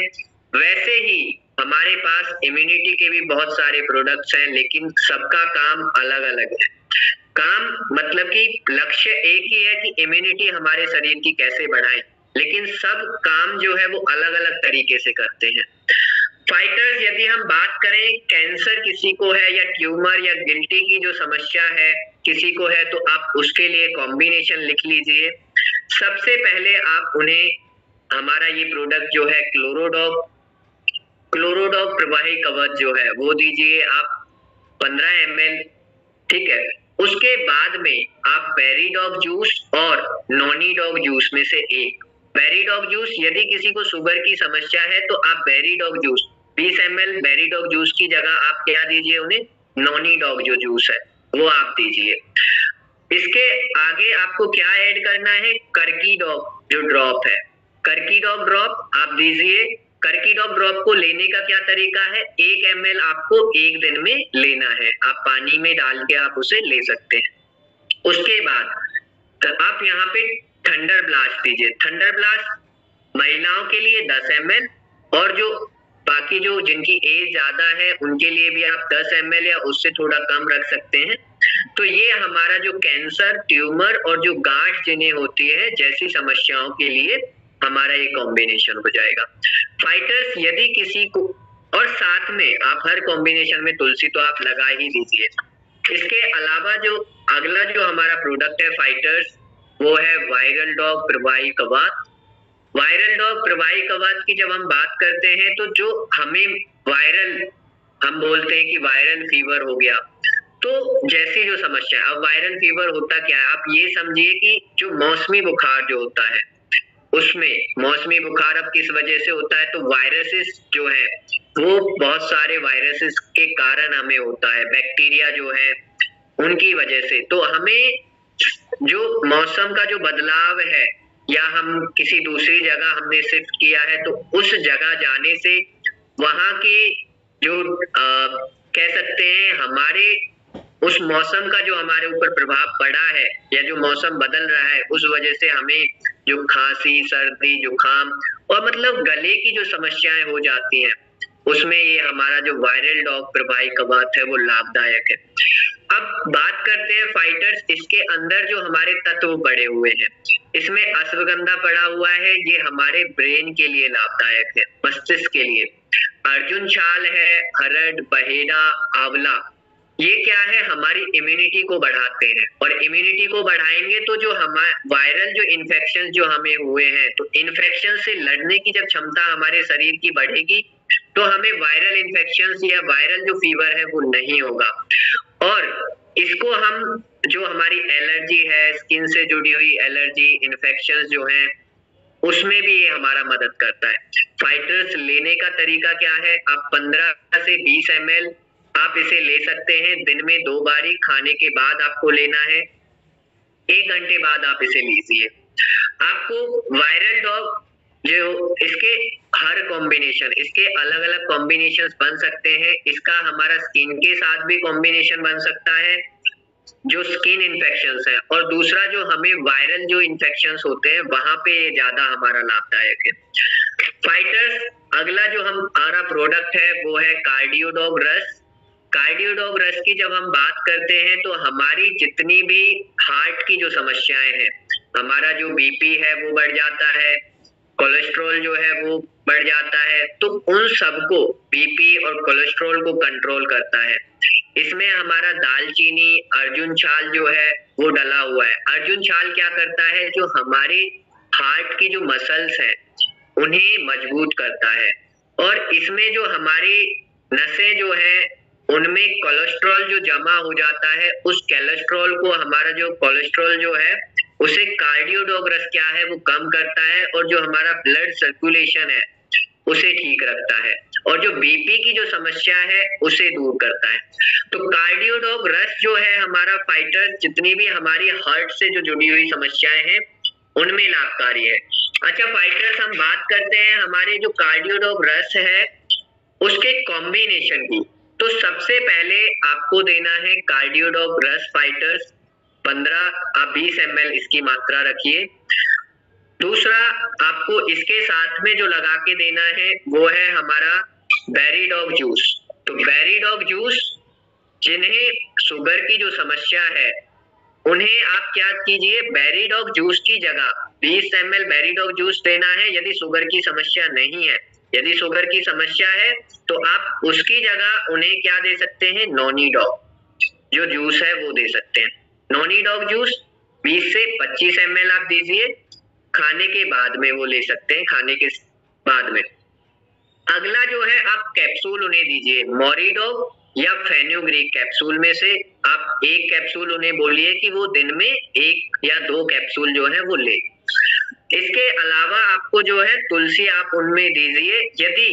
वैसे ही हमारे पास इम्यूनिटी के भी बहुत सारे प्रोडक्ट्स हैं, लेकिन सबका काम अलग अलग है। काम मतलब कि लक्ष्य एक ही है कि इम्यूनिटी हमारे शरीर की कैसे बढ़ाएं, लेकिन सब काम जो है वो अलग अलग तरीके से करते हैं। फाइटर्स, यदि हम बात करें, कैंसर किसी को है या ट्यूमर या गिल्टी की जो समस्या है किसी को है, तो आप उसके लिए कॉम्बिनेशन लिख लीजिए। सबसे पहले आप उन्हें हमारा ये प्रोडक्ट जो है क्लोरोडॉप प्रवाही कवच जो है वो दीजिए आप 15 ml, ठीक है। उसके बाद में आप बेरीडॉग जूस और नॉनीडॉग जूस में से एक, बेरीडॉग जूस, यदि किसी को शुगर की समस्या है तो आप बेरीडॉग जूस 20 ml बेरीडॉग जूस की जगह आप क्या दीजिए उन्हें, नॉनीडॉग जो जूस है वो आप दीजिए। इसके आगे आपको क्या ऐड करना है, कर्कीडॉग जो ड्रॉप है, कर्कीडॉग ड्रॉप आप दीजिए। कर्कीडॉग ड्रॉप को लेने का क्या तरीका है, 1 ml आपको एक दिन में लेना है, आप पानी में डाल के आप उसे ले सकते हैं। उसके बाद तो आप यहाँ पे थंडर ब्लास्ट दीजिए। थंडर ब्लास्ट महिलाओं के लिए 10 ml, और जो बाकी जो जिनकी एज ज्यादा है उनके लिए भी आप 10 ml या उससे थोड़ा कम रख सकते हैं। तो ये हमारा जो कैंसर, ट्यूमर और जो गांठ जिन्हें होती है जैसी समस्याओं के लिए हमारा ये कॉम्बिनेशन हो जाएगा। फाइटर्स, यदि किसी को, और साथ में आप हर कॉम्बिनेशन में तुलसी तो आप लगा ही दीजिए। इसके अलावा जो अगला जो हमारा प्रोडक्ट है फाइटर्स, वो है वायरल डॉग प्रवाही कवच। वायरल डॉग प्रवाही कवच की जब हम बात करते हैं तो जो हमें वायरल, हम बोलते हैं कि वायरल फीवर हो गया, तो जैसी जो समस्या, अब वायरल फीवर होता क्या है, आप ये समझिए कि जो मौसमी बुखार जो होता है, उसमें मौसमी बुखार अब किस वजह से होता है, तो वायरसेस जो है वो बहुत सारे वायरसेस के कारण हमें होता है, बैक्टीरिया जो है उनकी वजह से। तो हमें जो मौसम का जो बदलाव है, या हम किसी दूसरी जगह हमने शिफ्ट किया है, तो उस जगह जाने से वहां के जो कह सकते हैं हमारे उस मौसम का जो हमारे ऊपर प्रभाव पड़ा है, या जो मौसम बदल रहा है, उस वजह से हमें जो खांसी, सर्दी, जुकाम और मतलब गले की जो समस्याएं हो जाती हैं, उसमें ये हमारा जो वायरल डॉग प्रवाही कवच है वो लाभदायक है। अब बात करते हैं फाइटर्स, इसके अंदर जो हमारे तत्व पड़े हुए हैं, इसमें अश्वगंधा पड़ा हुआ है, ये हमारे ब्रेन के लिए लाभदायक है, मस्तिष्क के लिए। अर्जुन छाल है, हरड़, बहेड़ा, आंवला, ये क्या है, हमारी इम्यूनिटी को बढ़ाते हैं, और इम्यूनिटी को बढ़ाएंगे तो जो हमारे वायरल जो इन्फेक्शन जो हमें हुए हैं, तो इन्फेक्शन से लड़ने की जब क्षमता हमारे शरीर की बढ़ेगी, तो हमें वायरल इन्फेक्शन या वायरल जो फीवर है वो नहीं होगा। और इसको हम जो हमारी एलर्जी है, स्किन से जुड़ी हुई एलर्जी इन्फेक्शन जो है, उसमें भी ये हमारा मदद करता है। फाइटर्स लेने का तरीका क्या है, आप 15 से 20 ml आप इसे ले सकते हैं दिन में 2 बारी, खाने के बाद आपको लेना है, 1 घंटे बाद आप इसे लीजिए। आपको वायरल डॉग जो इसके हर कॉम्बिनेशन, इसके अलग अलग कॉम्बिनेशंस बन सकते हैं। इसका हमारा स्किन के साथ भी कॉम्बिनेशन बन सकता है जो स्किन इन्फेक्शंस है, और दूसरा जो हमें वायरल जो इन्फेक्शंस होते हैं वहां पे ये ज्यादा हमारा लाभदायक है। फाइटर्स अगला जो हमारा प्रोडक्ट है वो है कार्डियोडॉग रस। कार्डियोडॉग रस की जब हम बात करते हैं तो हमारी जितनी भी हार्ट की जो समस्याएं हैं, हमारा जो बीपी है वो बढ़ जाता है, कोलेस्ट्रॉल जो है वो बढ़ जाता है, तो उन सबको बीपी और कोलेस्ट्रॉल को कंट्रोल करता है। इसमें हमारा दालचीनी, अर्जुन छाल जो है वो डला हुआ है। अर्जुन छाल क्या करता है, जो हमारे हार्ट की जो मसल्स हैं उन्हें मजबूत करता है, और इसमें जो हमारी नसें जो है उनमें कोलेस्ट्रॉल जो जमा हो जाता है, उस कोलेस्ट्रॉल को, हमारा जो कोलेस्ट्रॉल जो है उसे कार्डियोडॉग रस क्या है वो कम करता है, और जो हमारा ब्लड सर्कुलेशन है उसे ठीक रखता है, और जो बीपी की जो समस्या है उसे दूर करता है। तो कार्डियोडॉग रस जो है हमारा फाइटर, जितनी भी हमारी हार्ट से जो जुड़ी हुई समस्याएं हैं उनमें लाभकारी है। अच्छा फाइटर्स, हम बात करते हैं हमारे जो कार्डियोडॉग रस है उसके कॉम्बिनेशन की। तो सबसे पहले आपको देना है कार्डियोडॉग रस फाइटर्स 15-20 ml इसकी मात्रा रखिए। दूसरा आपको इसके साथ में जो लगा के देना है वो है हमारा बेरीडॉग जूस। तो बेरीडॉग जूस, जिन्हें शुगर की जो समस्या है उन्हें आप क्या कीजिए, बेरीडॉग जूस की जगह 20 ml बेरीडॉग जूस देना है यदि शुगर की समस्या नहीं है। यदि शुगर की समस्या है तो आप उसकी जगह उन्हें क्या दे सकते हैं, नॉनीडॉग जो जूस है वो दे सकते हैं। नॉनीडॉग जूस 20 से 25 ml आप दीजिए, खाने के बाद में वो ले सकते हैं, खाने के बाद में। अगला जो है आप कैप्सूल उन्हें दीजिए, मोरिडॉग या फेन्यूग्रीक कैप्सूल में से आप एक कैप्सूल उन्हें बोलिए कि वो दिन में 1 या 2 कैप्सूल जो है वो ले। इसके अलावा आपको जो है तुलसी आप उनमें दीजिए। यदि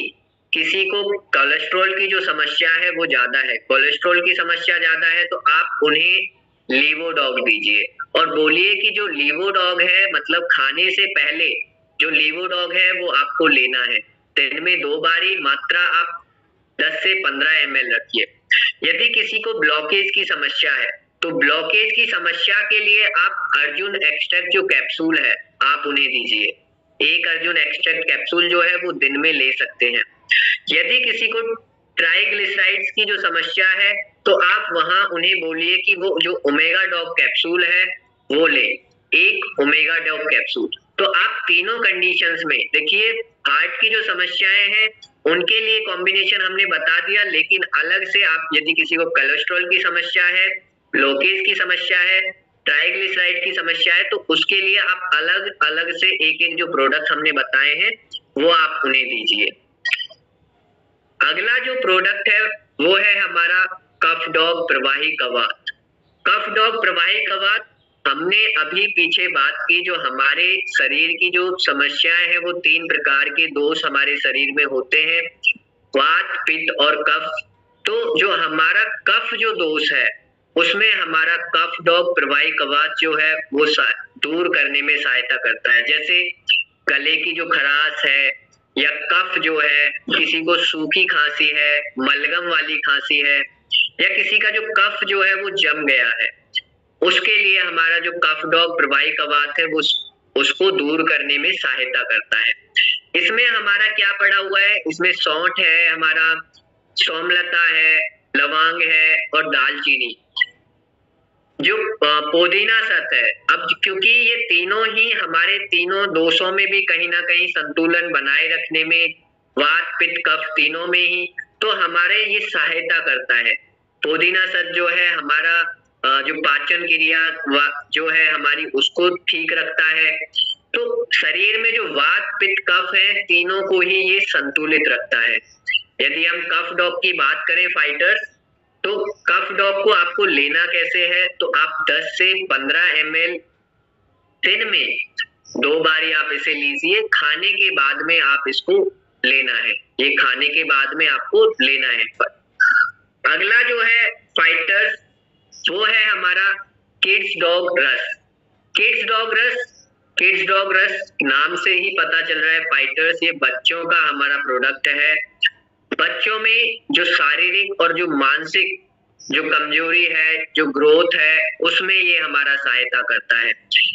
किसी को कोलेस्ट्रॉल की जो समस्या है वो ज्यादा है, कोलेस्ट्रॉल की समस्या ज्यादा है, तो आप उन्हें लीवोडॉग दीजिए, और बोलिए कि जो लीवोडॉग है, मतलब खाने से पहले जो लीवोडॉग है वो आपको लेना है, दिन में 2 बारी, मात्रा आप 10 से 15 ml रखिए। यदि किसी को ब्लॉकेज की समस्या है तो ब्लॉकेज की समस्या के लिए आप अर्जुन एक्सट्रैक्ट जो कैप्सूल है आप उन्हें दीजिए। 1 अर्जुन एक्सट्रैक्ट कैप्सूल जो है वो दिन में ले सकते हैं। यदि किसी को ट्राइग्लिसराइड्स की जो समस्या है तो आप वहां उन्हें बोलिए कि वो जो ओमेगा डॉग कैप्सूल है वो ले, 1 ओमेगा डॉग कैप्सूल। तो आप तीनों कंडीशंस में देखिए, हार्ट की जो समस्याएं हैं उनके लिए कॉम्बिनेशन हमने बता दिया, लेकिन अलग से आप यदि किसी को कोलेस्ट्रॉल की समस्या है, ब्लॉकेज की समस्या है, ट्राइग्लिसराइड की समस्या है, तो उसके लिए आप अलग अलग से एक एक जो प्रोडक्ट हमने बताए हैं वो आप उन्हें दीजिए। अगला जो प्रोडक्ट है वो है हमारा कफ डॉग प्रवाही कवात। कफ डॉग प्रवाही कवात हमने अभी पीछे बात की, जो हमारे शरीर की जो समस्याएं हैं वो 3 प्रकार के दोष हमारे शरीर में होते हैं, वात, पित्त और कफ। तो जो हमारा कफ जो दोष है उसमें हमारा कफ डॉग प्रवाही कवात जो है वो दूर करने में सहायता करता है। जैसे गले की जो खराश है, या कफ जो है, किसी को सूखी खांसी है, मलगम वाली खांसी है, या किसी का जो कफ जो है वो जम गया है, उसके लिए हमारा जो कफ डॉग प्रवाही कवात है वो उसको दूर करने में सहायता करता है। इसमें हमारा क्या पड़ा हुआ है, इसमें सौंठ है, हमारा सोमलता है, लवांग है और दालचीनी, जो पुदीना सत है। अब क्योंकि ये तीनों ही हमारे तीनों दोषों में भी कहीं ना कहीं संतुलन बनाए रखने में, वात, पित्त, कफ तीनों में ही, तो हमारे ये सहायता करता है। पुदीना सत जो है हमारा जो पाचन क्रिया जो है हमारी उसको ठीक रखता है। तो शरीर में जो वात, पित्त, कफ है तीनों को ही ये संतुलित रखता है। यदि हम कफ डॉग की बात करें फाइटर्स, तो कफ डॉग को आपको लेना कैसे है, तो आप 10 से 15 ml दिन में 2 बार आप इसे लीजिए, खाने के बाद में आप इसको लेना है, ये खाने के बाद में आपको लेना है। अगला जो है फाइटर्स, वो है हमारा किड्स डॉग रस। किड्स डॉग रस, किड्स डॉग रस नाम से ही पता चल रहा है फाइटर्स, ये बच्चों का हमारा प्रोडक्ट है। बच्चों में जो शारीरिक और जो मानसिक जो कमजोरी है, जो ग्रोथ है, उसमें ये हमारा सहायता करता है।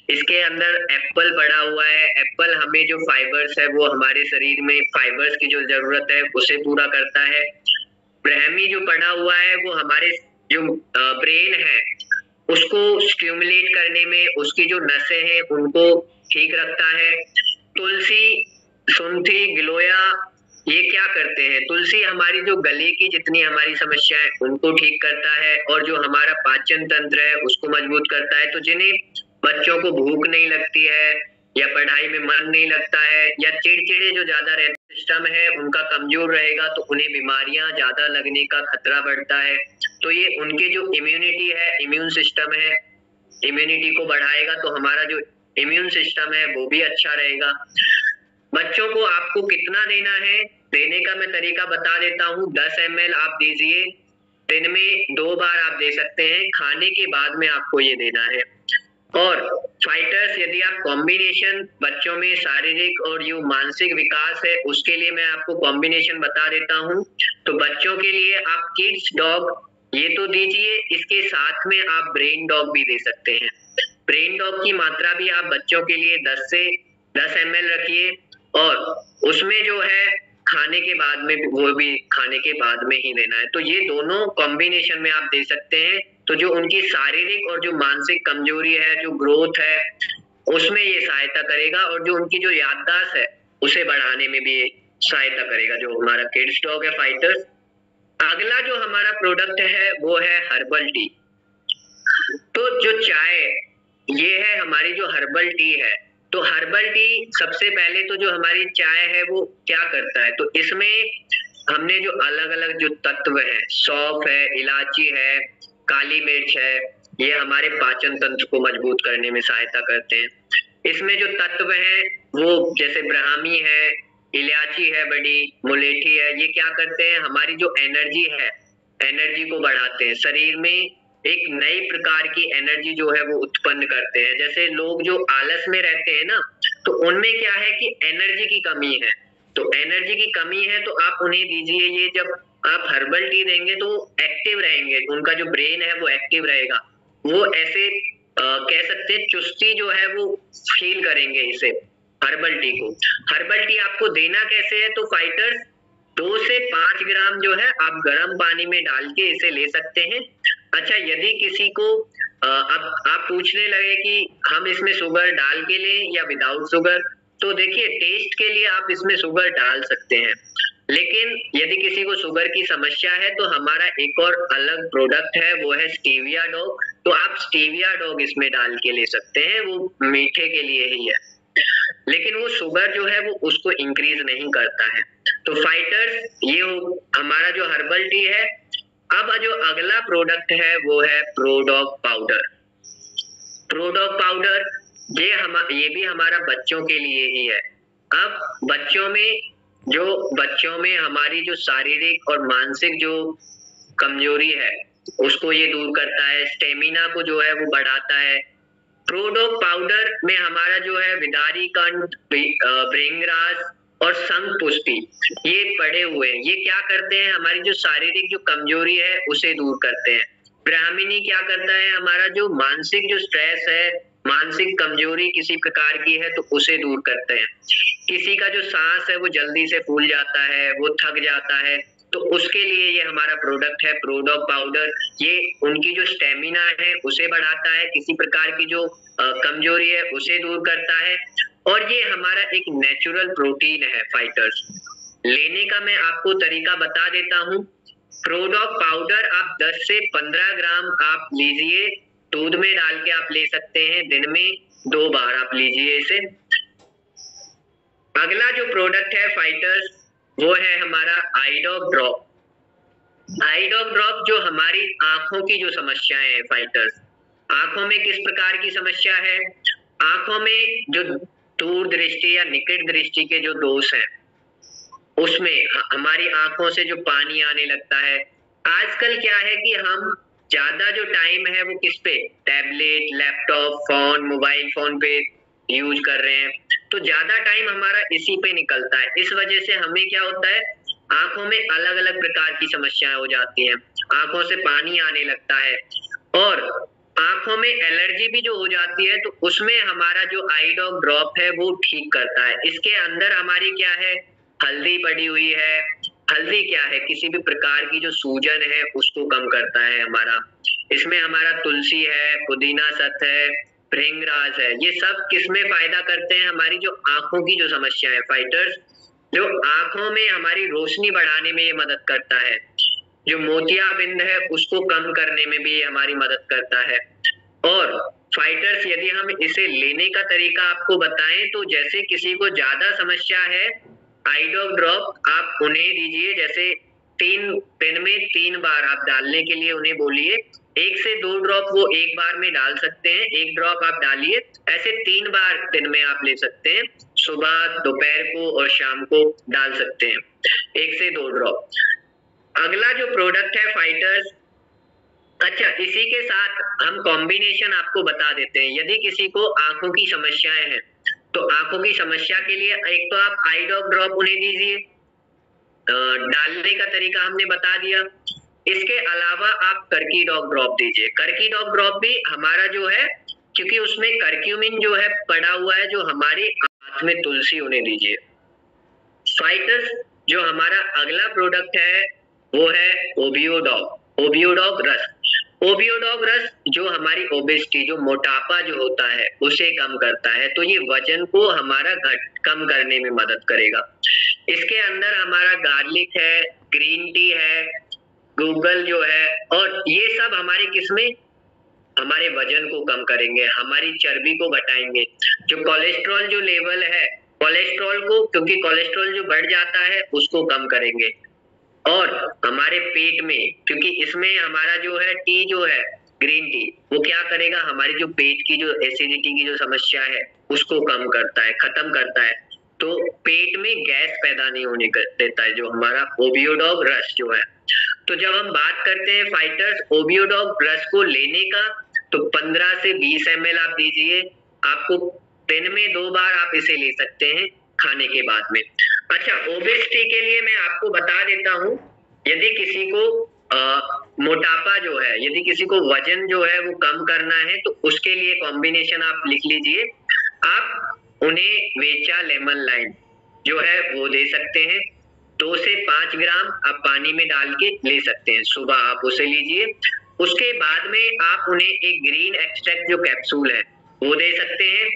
इसके अंदर एप्पल पड़ा हुआ है। एप्पल हमें जो फाइबर्स है, वो हमारे शरीर में फाइबर्स की जो जरूरत है उसे पूरा करता है। ब्राह्मी जो पड़ा हुआ है, वो हमारे जो ब्रेन है उसको स्टिमुलेट करने में, उसकी जो नसें हैं उनको ठीक रखता है। तुलसी, सुंठी, गिलोया, ये क्या करते हैं, तुलसी हमारी जो गले की जितनी हमारी समस्या है उनको ठीक करता है, और जो हमारा पाचन तंत्र है उसको मजबूत करता है। तो जिन्हें बच्चों को भूख नहीं लगती है, या पढ़ाई में मन नहीं लगता है, या चिड़चिड़े जो ज्यादा रहते, सिस्टम है उनका कमजोर रहेगा, तो उन्हें बीमारियां ज्यादा लगने का खतरा बढ़ता है। तो ये उनके जो इम्यूनिटी है, इम्यून सिस्टम है, इम्यूनिटी को बढ़ाएगा, तो हमारा जो इम्यून सिस्टम है वो भी अच्छा रहेगा। बच्चों को आपको कितना देना है, देने का मैं तरीका बता देता हूँ। 10 ml आप दीजिए, दिन में 2 बार आप दे सकते हैं, खाने के बाद में आपको ये देना है। और फाइटर्स, यदि आप कॉम्बिनेशन बच्चों में शारीरिक और जो मानसिक विकास है उसके लिए मैं आपको कॉम्बिनेशन बता देता हूँ। तो बच्चों के लिए आप किड्स डॉग ये तो दीजिए, इसके साथ में आप ब्रेन डॉग भी दे सकते हैं। ब्रेन डॉग की मात्रा भी आप बच्चों के लिए 10 से 10 ml रखिए, और उसमें जो है खाने के बाद में वो भी खाने के बाद में ही देना है। तो ये दोनों कॉम्बिनेशन में आप दे सकते हैं। तो जो उनकी शारीरिक और जो मानसिक कमजोरी है, जो ग्रोथ है, उसमें ये सहायता करेगा, और जो उनकी जो याददाश्त है उसे बढ़ाने में भी सहायता करेगा, जो हमारा किड्स डॉग है फाइटर्स। अगला जो हमारा प्रोडक्ट है वो है हर्बल टी। तो जो चाय, ये है हमारी जो हर्बल टी है। तो हर्बल टी सबसे पहले तो जो हमारी चाय है वो क्या करता है, तो इसमें हमने जो अलग अलग जो तत्व है, सौंफ है, इलायची है, काली मिर्च है, ये हमारे पाचन तंत्र को मजबूत करने में सहायता करते हैं। इसमें जो तत्व है वो जैसे ब्राह्मी है, इलायची है बड़ी, मुलेठी है, ये क्या करते हैं, हमारी जो एनर्जी है, एनर्जी को बढ़ाते हैं, शरीर में एक नई प्रकार की एनर्जी जो है वो उत्पन्न करते हैं। जैसे लोग जो आलस में रहते हैं ना, तो उनमें क्या है कि एनर्जी की कमी है, तो एनर्जी की कमी है तो आप उन्हें दीजिए ये, जब आप हर्बल टी देंगे तो एक्टिव रहेंगे, उनका जो ब्रेन है वो एक्टिव रहेगा, वो ऐसे कह सकते हैं चुस्ती जो है वो फील करेंगे इसे, हर्बल टी को। हर्बल टी आपको देना कैसे है, तो फाइटर्स 2 से 5 ग्राम जो है आप गर्म पानी में डाल के इसे ले सकते हैं। अच्छा, यदि किसी को अब आप पूछने लगे कि हम इसमें शुगर डाल के लें या विदाउट शुगर, तो देखिए टेस्ट के लिए आप इसमें शुगर डाल सकते हैं, लेकिन यदि किसी को शुगर की समस्या है तो हमारा एक और अलग प्रोडक्ट है, वो है स्टीविया डॉग। तो आप स्टीविया डॉग इसमें डाल के ले सकते हैं, वो मीठे के लिए ही है, लेकिन वो शुगर जो है वो उसको इंक्रीज नहीं करता है। तो फाइटर्स, ये हमारा जो हर्बल टी है। अब जो अगला प्रोडक्ट है वो है प्रोडॉग पाउडर। प्रोडॉग पाउडर ये भी हमारा बच्चों के लिए ही है। अब बच्चों में हमारी जो शारीरिक और मानसिक जो कमजोरी है उसको ये दूर करता है, स्टेमिना को जो है वो बढ़ाता है। प्रोडॉग पाउडर में हमारा जो है विदारी कंठ, भृंगराज और शंख पुष्पी ये पड़े हुए हैं। ये क्या करते हैं, हमारी जो शारीरिक जो कमजोरी है उसे दूर करते हैं। ब्राह्मणी क्या करता है, हमारा जो मानसिक जो स्ट्रेस है, मानसिक कमजोरी किसी प्रकार की है तो उसे दूर करते हैं। किसी का जो सांस है वो जल्दी से फूल जाता है, वो थक जाता है, तो उसके लिए ये हमारा प्रोडक्ट है प्रोडॉग पाउडर। ये उनकी जो स्टेमिना है उसे बढ़ाता है, किसी प्रकार की जो कमजोरी है उसे दूर करता है, और ये हमारा एक नेचुरल प्रोटीन है फाइटर्स। लेने का मैं आपको तरीका बता देता हूँ। प्रोडॉग पाउडर आप 10 से 15 ग्राम आप लीजिए, दूध में डाल के आप ले सकते हैं, दिन में 2 बार आप लीजिए इसे। अगला जो प्रोडक्ट है फाइटर्स वो है हमारा आई ड्रॉप ड्रॉप। आई ड्रॉप ड्रॉप जो हमारी आंखों की जो समस्याएं हैं फाइटर्स, आंखों में किस प्रकार की समस्या है, आंखों में जो दूर दृष्टि या निकट दृष्टि के जो दोष हैं, उसमें हमारी आंखों से जो पानी आने लगता है। आजकल क्या है कि हम ज्यादा जो टाइम है वो किस पे, tablet, laptop, phone, mobile phone पे यूज कर रहे हैं, तो ज्यादा टाइम हमारा इसी पे निकलता है। इस वजह से हमें क्या होता है, आंखों में अलग अलग प्रकार की समस्याएं हो जाती हैं, आंखों से पानी आने लगता है और आंखों में एलर्जी भी जो हो जाती है, तो उसमें हमारा जो आई ड्रॉप ड्रॉप है वो ठीक करता है। इसके अंदर हमारी क्या है, हल्दी पड़ी हुई है। हल्दी क्या है, किसी भी प्रकार की जो सूजन है उसको कम करता है हमारा। इसमें हमारा तुलसी है, पुदीना सत है, भृंगराज है, ये सब किसमें फायदा करते हैं, हमारी जो आंखों की जो समस्या है फाइटर्स, जो आंखों में हमारी रोशनी बढ़ाने में ये मदद करता है। जो मोतियाबिंद है उसको कम करने में भी ये हमारी मदद करता है। और फाइटर्स यदि हम इसे लेने का तरीका आपको बताएं, तो जैसे किसी को ज्यादा समस्या है, आई ड्रॉप ड्रॉप आप उन्हें दीजिए, जैसे 3 दिन में 3 बार आप डालने के लिए उन्हें बोलिए। 1 से 2 ड्रॉप वो एक बार में डाल सकते हैं, 1 ड्रॉप आप डालिए, ऐसे 3 बार दिन में आप ले सकते हैं, सुबह, दोपहर को और शाम को डाल सकते हैं 1 से 2 ड्रॉप। अगला जो प्रोडक्ट है फाइटर्स, अच्छा इसी के साथ हम कॉम्बिनेशन आपको बता देते हैं। यदि किसी को आंखों की समस्याएं हैं, तो आंखों की समस्या के लिए एक तो आप आई ड्रॉप ड्रॉप उन्हें दीजिए, डालने का तरीका हमने बता दिया। इसके अलावा आप करकी डॉग ड्रॉप दीजिए। करकी डॉग ड्रॉप भी हमारा जो है, क्योंकि उसमें करक्यूमिन जो है पड़ा हुआ है, जो हमारे हाथ में तुलसी, उन्हें दीजिए। फाइटर्स जो हमारा अगला प्रोडक्ट है वो है ओबियोडॉग। ओबियोडॉग रस। ओबियोडॉग रस जो हमारी ओबेसिटी, जो मोटापा जो होता है उसे कम करता है, तो ये वजन को हमारा कम करने में मदद करेगा। इसके अंदर हमारा गार्लिक है, ग्रीन टी है, गूगल जो है, और ये सब हमारे किसमें, हमारे वजन को कम करेंगे, हमारी चर्बी को घटाएंगे। जो कोलेस्ट्रॉल जो लेवल है, कोलेस्ट्रॉल को, क्योंकि कोलेस्ट्रॉल जो बढ़ जाता है उसको कम करेंगे। और हमारे पेट में, क्योंकि इसमें हमारा जो है टी जो है, ग्रीन टी, वो क्या करेगा, हमारी जो पेट की जो एसिडिटी की जो समस्या है उसको कम करता है, खत्म करता है, तो पेट में गैस पैदा नहीं होने देता है, जो हमारा ओबियोडॉग रस जो है। तो जब हम बात करते हैं फाइटर्स ओबियोडॉग रस को लेने का, तो 15 से 20 ml आप दीजिए। आपको दिन में 2 बार आप इसे ले सकते हैं खाने के बाद में। अच्छा, ओबेसिटी के लिए मैं आपको बता देता हूँ, यदि किसी को मोटापा जो है, यदि किसी को वजन जो है वो कम करना है, तो उसके लिए कॉम्बिनेशन आप लिख लीजिए। आप उन्हें वेचा लेमन लाइम जो है वो दे सकते हैं, 2 से 5 ग्राम आप पानी में डाल के ले सकते हैं, सुबह आप उसे लीजिए। उसके बाद में आप उन्हें एक ग्रीन एक्सट्रैक्ट जो कैप्सूल है वो दे सकते हैं।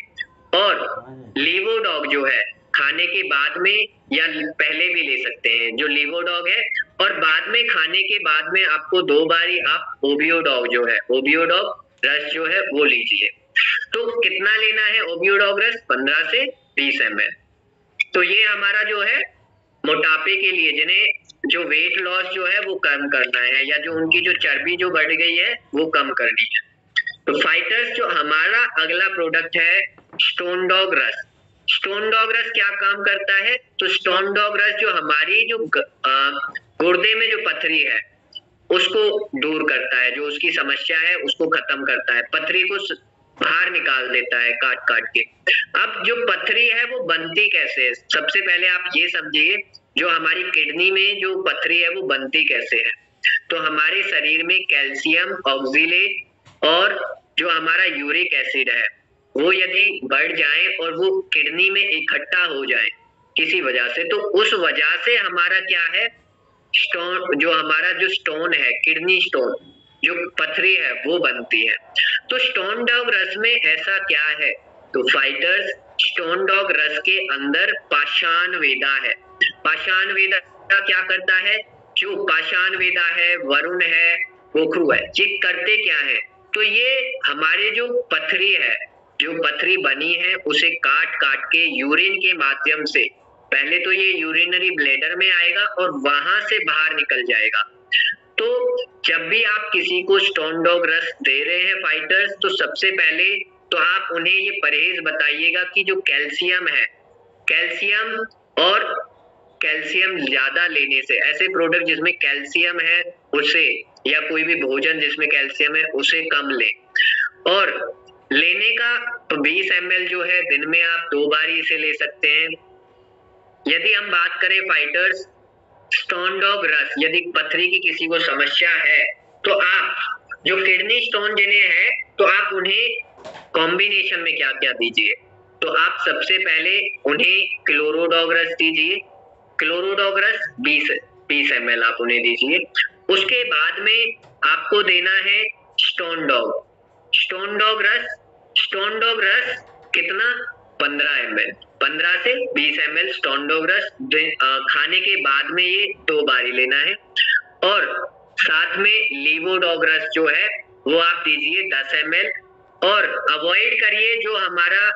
और लीवोडॉग जो है खाने के बाद में या पहले भी ले सकते हैं, जो लीवोडॉग है, और बाद में खाने के बाद में आपको 2 बारी आप ओबियोडॉग जो है, ओबियोडॉग रस जो है वो लीजिए। तो कितना लेना है ओबियोडॉग रस, 15 से 20 ml। तो ये हमारा जो है मोटापे के लिए, जिन्हें जो वेट लॉस जो है वो कम करना है, या जो उनकी जो चर्बी जो बढ़ गई है वो कम करनी है। तो फाइटर्स जो हमारा अगला प्रोडक्ट है स्टोन डॉग रस। स्टोन डॉग रस क्या काम करता है, तो स्टोन डॉग रस जो हमारी जो गुर्दे में जो पथरी है उसको दूर करता है, जो उसकी समस्या है उसको खत्म करता है, पथरी को बाहर निकाल देता है काट काट के। अब जो पथरी है वो बनती कैसे है, सबसे पहले आप ये समझिए, जो हमारी किडनी में जो पथरी है वो बनती कैसे है। तो हमारे शरीर में कैल्शियम, ऑक्सीलेट और जो हमारा यूरिक एसिड है वो यदि बढ़ जाए और वो किडनी में इकट्ठा हो जाए किसी वजह से, तो उस वजह से हमारा क्या है, स्टोन, जो हमारा जो स्टोन है, किडनी स्टोन, जो पथरी है वो बनती है। तो स्टोन डॉग रस में ऐसा क्या है, तो फाइटर्स स्टोन डॉग रस के अंदर पाषाण वेदा है। पाषाण वेदा क्या करता है, जो पाषाण वेदा है, वरुण है, गोखरू है, ये करते क्या है, तो ये हमारे जो पथरी है, जो पथरी बनी है उसे काट काट के यूरिन के माध्यम से पहले तो ये यूरिनरी ब्लैडर में आएगा और वहां से बाहर निकल जाएगा। तो जब भी आप किसी को स्टोन डॉग रस दे रहे हैं फाइटर्स, तो सबसे पहले तो आप उन्हें ये परहेज बताइएगा कि जो कैल्शियम है, कैल्शियम और कैल्शियम ज्यादा लेने से, ऐसे प्रोडक्ट जिसमें कैल्शियम है उसे, या कोई भी भोजन जिसमें कैल्शियम है उसे कम ले। और लेने का तो 20 ml जो है दिन में आप 2 बार इसे ले सकते हैं। यदि हम बात करें फाइटर्स स्टोन डॉग रस, यदि पथरी की किसी को समस्या है तो आप जो किडनी स्टोन जिन्हें है तो आप उन्हें कॉम्बिनेशन में क्या क्या दीजिए, तो आप सबसे पहले उन्हें क्लोरोडॉग रस दीजिए। क्लोरोडॉग रस 20 ml आप उन्हें दीजिए। उसके बाद में आपको देना है स्टोन डॉग। स्टोन डॉग रस कितना, 15 ml, 15 से 20 ml स्टोन डॉग रस खाने के बाद में ये 2 बार ही लेना है। और साथ में लीवोडॉग रस जो है वो आप दीजिए 10 ml। और अवॉइड करिए जो हमारा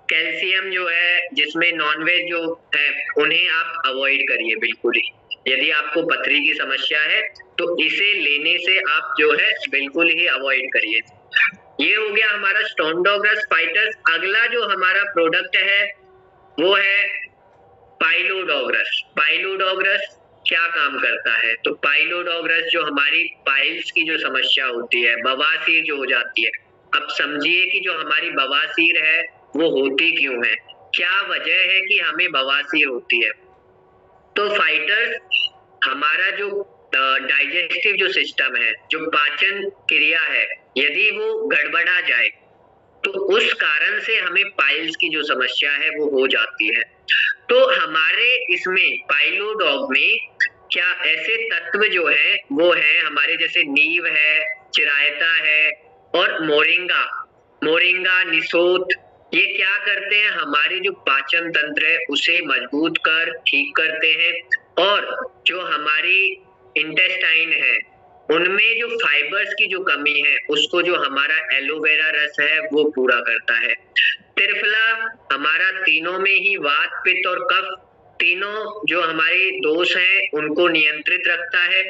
कैल्शियम जो है, जिसमें नॉनवेज जो है उन्हें आप अवॉइड करिए बिल्कुल ही। यदि आपको पथरी की समस्या है तो इसे लेने से आप जो है बिल्कुल ही अवॉइड करिए। ये हो गया हमारा स्टोन डॉग रस फाइटर्स। अगला जो हमारा प्रोडक्ट है वो है पाइलोडॉग रस। पाइलोडॉग रस क्या काम करता है, तो पाइलोडॉग रस जो हमारी पाइल्स की जो समस्या होती है, बवासीर जो हो जाती है, अब समझिए कि जो हमारी बवासीर है वो होती क्यों है, क्या वजह है कि हमें बवासीर होती है। तो फाइटर्स हमारा जो डाइजेस्टिव जो सिस्टम है, जो पाचन क्रिया है, यदि वो गड़बड़ा जाए तो उस कारण से हमें पाइल्स की जो समस्या है वो हो जाती है। तो हमारे इसमें पाइलोडॉग में क्या ऐसे तत्व जो है वो है हमारे, जैसे नीव है, चिरायता है और मोरिंगा, मोरिंगा निसोत, ये क्या करते हैं, हमारे जो पाचन तंत्र है उसे मजबूत कर ठीक करते हैं। और जो हमारी इंटेस्टाइन है उनमें जो फाइबर्स की जो कमी है उसको जो हमारा एलोवेरा रस है वो पूरा करता है। त्रिफला हमारा तीनों में ही वात, पित्त और कफ, तीनों जो हमारे दोष हैं उनको नियंत्रित रखता है।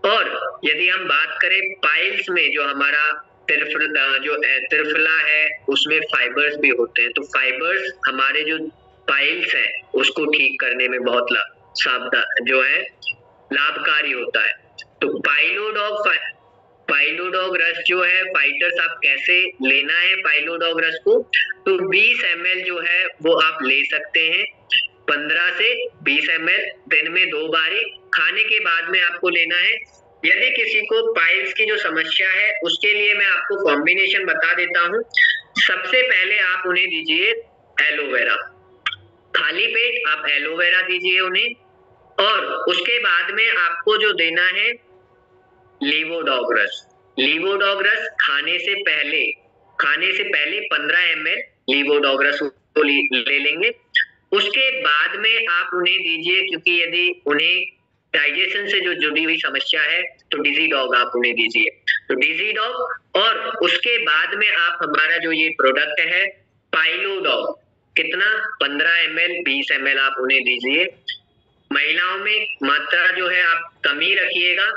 और यदि हम बात करें पाइल्स में, जो हमारा त्रिफला है उसमें फाइबर्स भी होते हैं, तो फाइबर्स हमारे जो पाइल्स हैं उसको ठीक करने में बहुत सावधान जो है लाभकारी होता है। तो पाइलोडॉग रस जो है फाइटर्स आप कैसे लेना है पाइलोडॉग रस को, तो 20 ml जो है वो आप ले सकते हैं, 15 से 20 ml दिन में 2 बारी, खाने के बाद में आपको लेना है। यदि किसी को पाइल्स की जो समस्या है उसके लिए मैं आपको कॉम्बिनेशन बता देता हूँ। सबसे पहले आप उन्हें दीजिए एलोवेरा, खाली पेट आप एलोवेरा दीजिए उन्हें। और उसके बाद में आपको जो देना है लीवोडॉग रस। लीवोडॉग रस खाने से पहले 15 ml लीवोडॉग रस को ले लेंगे। उसके बाद में आप उन्हें दीजिए, क्योंकि यदि उन्हें डाइजेशन से जो जुड़ी हुई समस्या है तो डिजी डॉग आप उन्हें दीजिए, तो डिजी डॉग। और उसके बाद में आप हमारा जो ये प्रोडक्ट है पाइलोडॉग, कितना 15 ml 20 ml आप उन्हें दीजिए। महिलाओं में मात्रा जो है आप कम ही रखिएगा।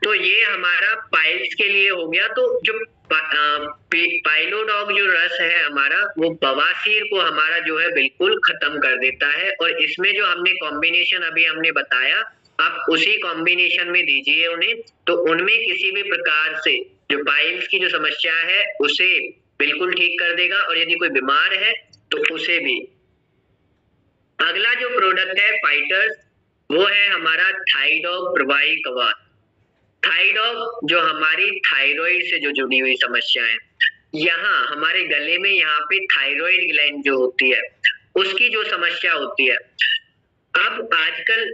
तो ये हमारा पाइल्स के लिए हो गया। तो जो पाइलोडॉग जो रस है हमारा वो बवासीर को हमारा जो है बिल्कुल खत्म कर देता है। और इसमें जो हमने कॉम्बिनेशन अभी हमने बताया आप उसी कॉम्बिनेशन में दीजिए उन्हें, तो उनमें किसी भी प्रकार से जो पाइल्स की जो समस्या है उसे बिल्कुल ठीक कर देगा, और यदि कोई बीमार है तो उसे भी। अगला जो प्रोडक्ट है फाइटर्स वो है हमारा थाइडॉग प्रवाही कवच। थाइडॉग जो हमारी थायराइड से जो जुड़ी हुई समस्या है, यहाँ हमारे गले में यहाँ पे थायराइड ग्लैंड जो होती है उसकी जो समस्या होती है, अब आजकल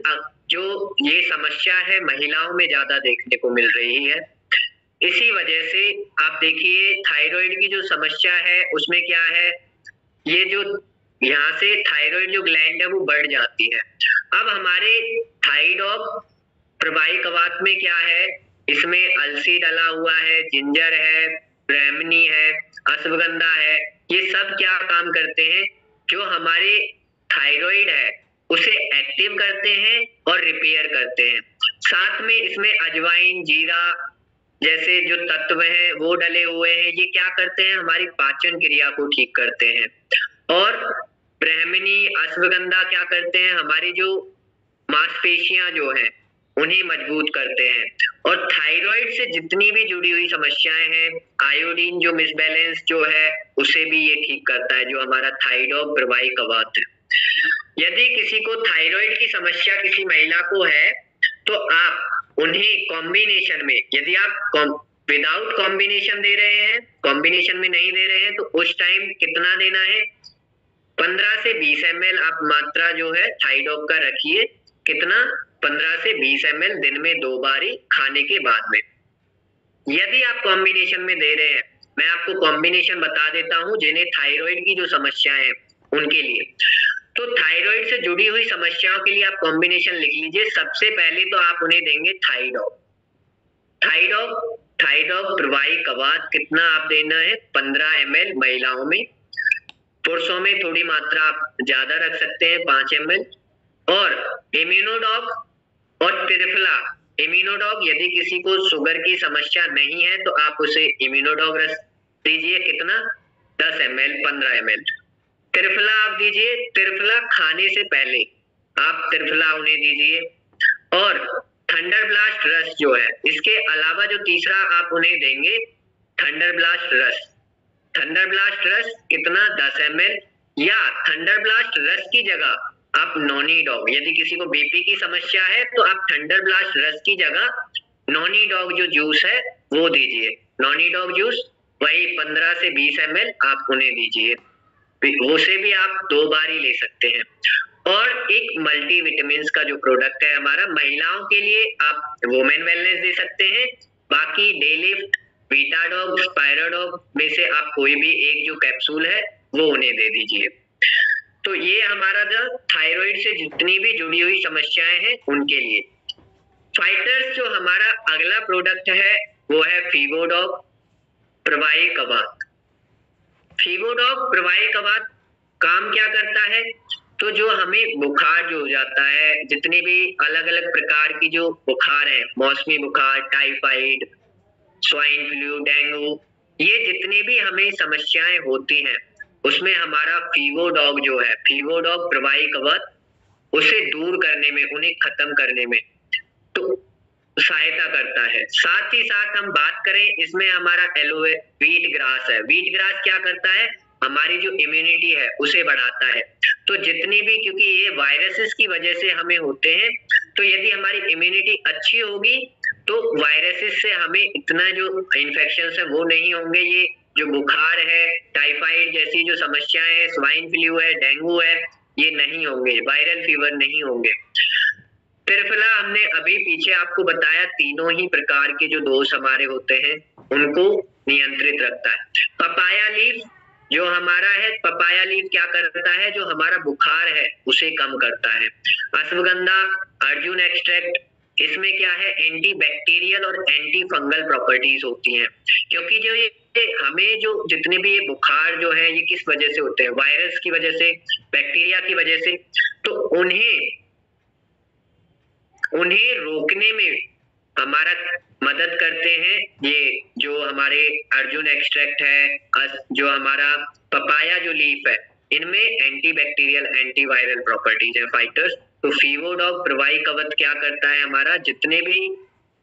जो ये समस्या है महिलाओं में ज्यादा देखने को मिल रही है। इसी वजह से आप देखिए थायराइड की जो समस्या है उसमें क्या है, ये जो यहाँ से थायराइड जो ग्लैंड है वो बढ़ जाती है। अब हमारे थाइडॉग प्रवाही कवच में क्या है, इसमें अलसी डला हुआ है, जिंजर है, ब्राह्मणी है, अश्वगंधा है, ये सब क्या काम करते हैं, जो हमारे थायराइड है उसे एक्टिव करते हैं और रिपेयर करते हैं। साथ में इसमें अजवाइन, जीरा जैसे जो तत्व हैं वो डले हुए हैं। ये क्या करते हैं, हमारी पाचन क्रिया को ठीक करते हैं। और ब्राह्मणी, अश्वगंधा क्या करते हैं, हमारी जो मांसपेशियां जो हैं उन्हें मजबूत करते हैं। और थायराइड से जितनी भी जुड़ी हुई समस्याएं हैं, आयोडीन जो मिसबैलेंस जो है उसे भी ये ठीक करता है, जो हमारा थायरॉइड प्रवाही कवात है। यदि किसी को थायराइड की समस्या किसी महिला को है तो आप उन्हें कॉम्बिनेशन में, यदि आप विदाउट कॉम्बिनेशन दे रहे हैं, कॉम्बिनेशन में नहीं दे रहे हैं, तो उस टाइम कितना देना है, 15 से 20 ml आप मात्रा जो है थाइडॉक का रखिए। कितना, 15 से 20 ml दिन में 2 बारी खाने के बाद में। यदि आप कॉम्बिनेशन में दे रहे हैं, मैं आपको कॉम्बिनेशन बता देता हूं जिन्हें थायराइड की जो समस्याएं हैं उनके लिए। तो थायराइड से जुड़ी हुई समस्याओं के लिए आप कॉम्बिनेशन लिख लीजिए। सबसे पहले तो आप उन्हें देंगे थाइडॉक। थाइडॉक प्रवाही कवात कितना आप देना है, 15 ml महिलाओं में। पुरुषों में थोड़ी मात्रा आप ज्यादा रख सकते हैं, 5 ml। और इम्यूनोडॉक और त्रिफला। इम्यूनोडॉक यदि किसी को शुगर की समस्या नहीं है तो आप उसे इम्यूनोडॉक रख दीजिए। कितना, 10 ml, 15 ml। त्रिफला आप दीजिए, त्रिफला खाने से पहले आप त्रिफला उन्हें दीजिए। और थंडर ब्लास्ट रस जो है, इसके अलावा जो तीसरा आप उन्हें देंगे थंडर ब्लास्ट रस। थंडर ब्लास्ट रस कितना, 10 ml। या थंडर ब्लास्ट रस की जगह आप नॉनी डॉग, यदि किसी को बीपी की समस्या है तो आप थंडर ब्लास्ट रस की जगह नॉनी डॉग जो जूस है वो दीजिए। नॉनी डॉग जूस वही 15 से 20 ml आप उन्हें दीजिए। उसे भी आप 2 बारी ले सकते हैं। और एक मल्टी विटामिन का जो प्रोडक्ट है हमारा, महिलाओं के लिए आप वुमेन वेलनेस दे सकते हैं। बाकी डेलिफ्ट, वीटाडॉग, स्पायराडॉग में से आप कोई भी एक जो कैप्सूल है वो उन्हें दे दीजिए। तो ये हमारा जो थायराइड से जितनी भी जुड़ी हुई समस्याएं हैं उनके लिए। फाइटर्स जो हमारा अगला प्रोडक्ट है वो है फीवोडॉग प्रवाही कवात। फीवोडॉग प्रवाही कवात काम क्या करता है, तो जो हमें बुखार जो हो जाता है, जितनी भी अलग अलग प्रकार की जो बुखार है, मौसमी बुखार, टाइफाइड, स्वाइन फ्लू, डेंगू, ये जितनी भी हमें समस्याएं होती हैं उसमें हमारा फीवोडॉग जो है, फीवोडॉग प्रवाही कवच उसे दूर करने में, उन्हें खत्म करने में तो सहायता करता है। साथ ही साथ हम बात करें इसमें हमारा व्हीट ग्रास है। व्हीट ग्रास क्या करता है, हमारी जो इम्यूनिटी है उसे बढ़ाता है। तो जितनी भी, क्योंकि ये वायरसेस की वजह से हमें होते हैं, तो यदि हमारी इम्यूनिटी अच्छी होगी तो वायरसेस से हमें इतना जो इन्फेक्शन है वो नहीं होंगे। ये जो बुखार है, टाइफाइड जैसी जो समस्याएं है, स्वाइन फ्लू है, डेंगू है, ये नहीं होंगे, वायरल फीवर नहीं होंगे। त्रिफला हमने अभी पीछे आपको बताया, तीनों ही प्रकार के जो दोष हमारे होते हैं उनको नियंत्रित रखता है। पपाया लीफ जो हमारा है, पपाया लीफ क्या करता है, जो हमारा बुखार है उसे कम करता है। अश्वगंधा, अर्जुन एक्सट्रैक्ट, इसमें क्या है, एंटी बैक्टीरियल और एंटी फंगल प्रॉपर्टीज होती हैं। क्योंकि जो ये हमें जो जितने भी ये बुखार जो है ये किस वजह से होते हैं, वायरस की वजह से, बैक्टीरिया की वजह से, तो उन्हें रोकने में हमारा मदद करते हैं ये जो हमारे अर्जुन एक्सट्रैक्ट है, जो हमारा पपाया जो लीफ है, इनमें anti bacterial, anti viral properties है फाइटर्स। तो फीवोडॉग प्रवाही कवच क्या करता है, हमारा जितने भी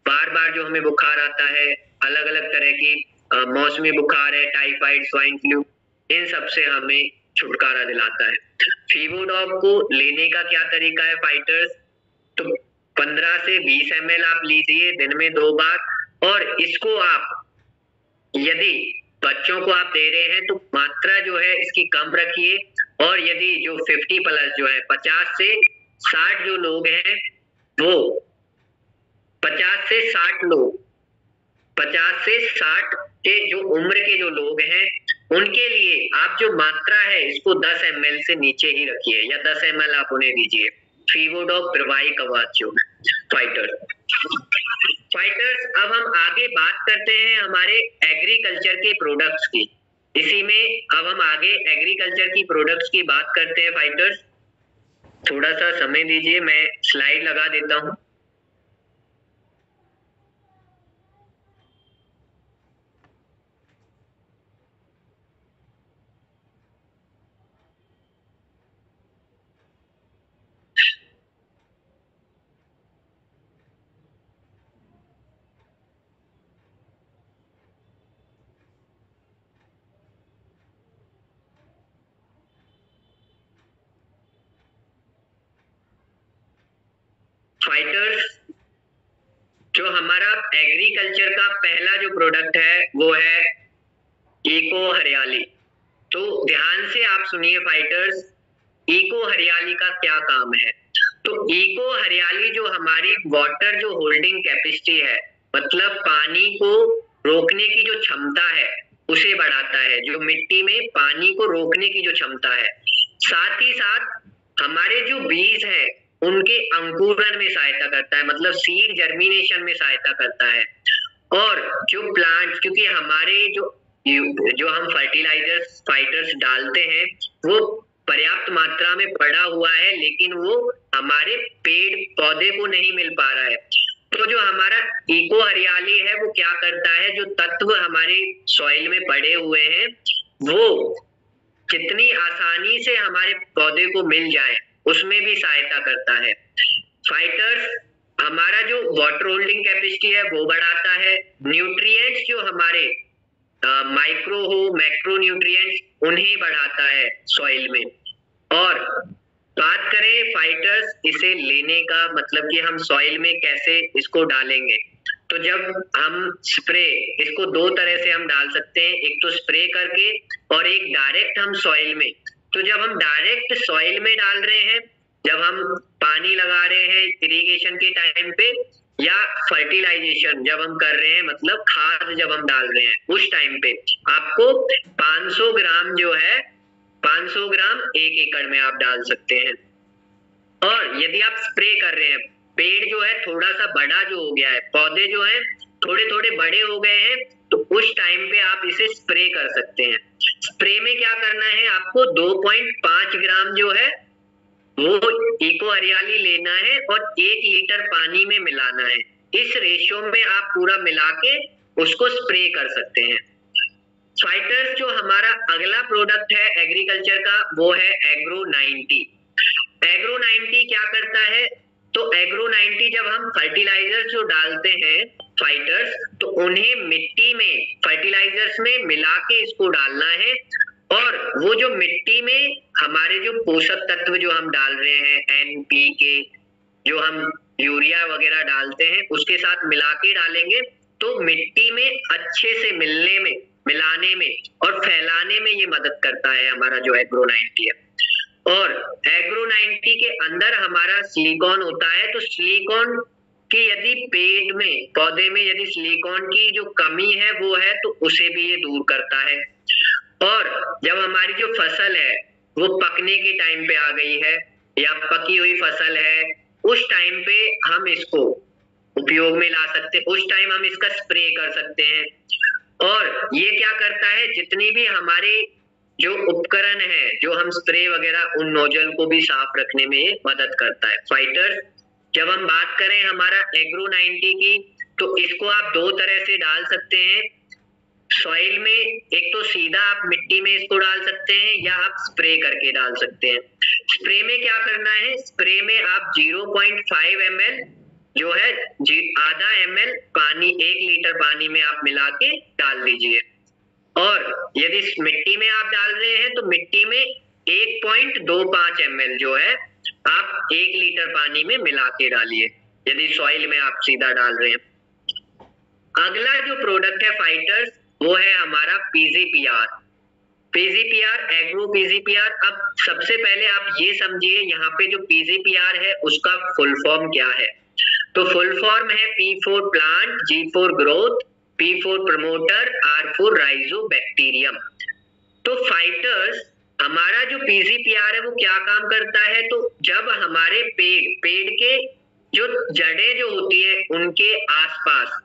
बार बार जो हमें बुखार आता है, अलग अलग तरह की मौसमी बुखार है, टाइफाइड, स्वाइन फ्लू, इन सब से हमें छुटकारा दिलाता है। फीवोडॉग को लेने का क्या तरीका है फाइटर्स, तो 15 से 20 ml आप लीजिए दिन में 2 बार। और इसको आप यदि बच्चों को आप दे रहे हैं तो मात्रा जो है इसकी कम रखिए। और यदि जो 50 प्लस जो है, 50 से 60 जो लोग हैं वो 50 से 60 लोग, 50 से 60 के जो उम्र के जो लोग हैं उनके लिए आप जो मात्रा है इसको 10 ml से नीचे ही रखिए, या 10 ml आप उन्हें दीजिए। फीवोडॉग प्रवाही कवच जो फाइटर्स अब हम आगे बात करते हैं हमारे एग्रीकल्चर के प्रोडक्ट्स की। इसी में अब हम आगे एग्रीकल्चर की प्रोडक्ट्स की बात करते हैं फाइटर्स। थोड़ा सा समय दीजिए, मैं स्लाइड लगा देता हूं। फाइटर्स, जो हमारा एग्रीकल्चर का पहला जो प्रोडक्ट है वो है इको हरियाली। तो ध्यान से आप सुनिए फाइटर्स, इको हरियाली का क्या काम है। तो इको हरियाली जो हमारी वाटर जो होल्डिंग कैपेसिटी है, मतलब पानी को रोकने की जो क्षमता है उसे बढ़ाता है, जो मिट्टी में पानी को रोकने की जो क्षमता है। साथ ही साथ हमारे जो बीज है उनके अंकुरण में सहायता करता है, मतलब सीड जर्मिनेशन में सहायता करता है। और जो प्लांट, क्योंकि हमारे जो हम फर्टिलाइजर्स फाइटर्स डालते हैं वो पर्याप्त मात्रा में पड़ा हुआ है, लेकिन वो हमारे पेड़ पौधे को नहीं मिल पा रहा है। तो जो हमारा इको हरियाली है वो क्या करता है, जो तत्व हमारे सॉइल में पड़े हुए हैं वो कितनी आसानी से हमारे पौधे को मिल जाए उसमें भी सहायता करता है। फाइटर्स, हमारा जो वाटर होल्डिंग कैपेसिटी है वो बढ़ाता है। न्यूट्रिएंट्स जो हमारे माइक्रो हो मैक्रो न्यूट्रिएंट्स उन्हें बढ़ाता है सॉइल में। और बात करें फाइटर्स इसे लेने का, मतलब कि हम सॉइल में कैसे इसको डालेंगे। तो जब हम स्प्रे, इसको दो तरह से हम डाल सकते हैं, एक तो स्प्रे करके और एक डायरेक्ट हम सॉइल में। तो जब हम डायरेक्ट सॉइल में डाल रहे हैं, जब हम पानी लगा रहे हैं इरिगेशन के टाइम पे, या फर्टिलाइजेशन जब हम कर रहे हैं, मतलब खाद जब हम डाल रहे हैं उस टाइम पे आपको 500 ग्राम जो है 500 ग्राम 1 एकड़ में आप डाल सकते हैं। और यदि आप स्प्रे कर रहे हैं, पेड़ जो है थोड़ा सा बड़ा जो हो गया है, पौधे जो है थोड़े थोड़े बड़े हो गए हैं, तो उस टाइम पे आप इसे स्प्रे कर सकते हैं। स्प्रे में क्या करना है, आपको 2.5 ग्राम जो है वो इको हरियाली लेना है और 1 लीटर पानी में मिलाना है। इस रेशियो में आप पूरा मिला के उसको स्प्रे कर सकते हैं। फाइटर्स, जो हमारा अगला प्रोडक्ट है एग्रीकल्चर का वो है एग्रो 90। एग्रो 90 क्या करता है, तो एग्रो 90 जब हम फर्टिलाइजर्स जो डालते हैं फाइटर्स, तो उन्हें मिट्टी में फर्टिलाइजर्स में मिला के इसको डालना है। और वो जो मिट्टी में हमारे जो पोषक तत्व जो हम डाल रहे हैं NPK, जो हम यूरिया वगैरह डालते हैं उसके साथ मिला के डालेंगे, तो मिट्टी में अच्छे से मिलाने में और फैलाने में ये मदद करता है हमारा जो एग्रो 90 है। और एग्रो 90 के अंदर हमारा सिलिकॉन होता है। तो सिलिकॉन की यदि पेड़ में पौधे में यदि सिलिकॉन की जो कमी है वो है तो उसे भी ये दूर करता है। और जब हमारी जो फसल है वो पकने के टाइम पे आ गई है या पकी हुई फसल है, उस टाइम पे हम इसको उपयोग में ला सकते हैं, उस टाइम हम इसका स्प्रे कर सकते हैं। और ये क्या करता है, जितनी भी हमारे जो उपकरण है जो हम स्प्रे वगैरह, उन नोजल को भी साफ रखने में ये मदद करता है। फाइटर्स, जब हम बात करें हमारा एग्रो 90 की, तो इसको आप दो तरह से डाल सकते हैं सॉइल में। एक तो सीधा आप मिट्टी में इसको डाल सकते हैं या आप स्प्रे करके डाल सकते हैं। स्प्रे में क्या करना है, स्प्रे में आप 0.5 ml जो है आधा ml पानी 1 लीटर पानी में आप मिला के डाल दीजिए। और यदि मिट्टी में आप डाल रहे हैं तो मिट्टी में 1.25 ml जो है आप 1 लीटर पानी में मिला के डालिए, यदि सॉइल में आप सीधा डाल रहे हैं। अगला जो प्रोडक्ट है फाइटर्स वो है हमारा पीजीपीआर। PGPR, agro PGPR. अब सबसे पहले आप ये समझिए यहाँ पे जो पीजीपीआर है उसका फुल फॉर्म क्या है। तो फुल फॉर्म है P for plant, G for growth, P for promoter, R for rhizobacterium. तो फाइटर्स, हमारा जो पीजीपीआर है वो क्या काम करता है, तो जब हमारे पेड़ के जो जड़ें जो होती है उनके आसपास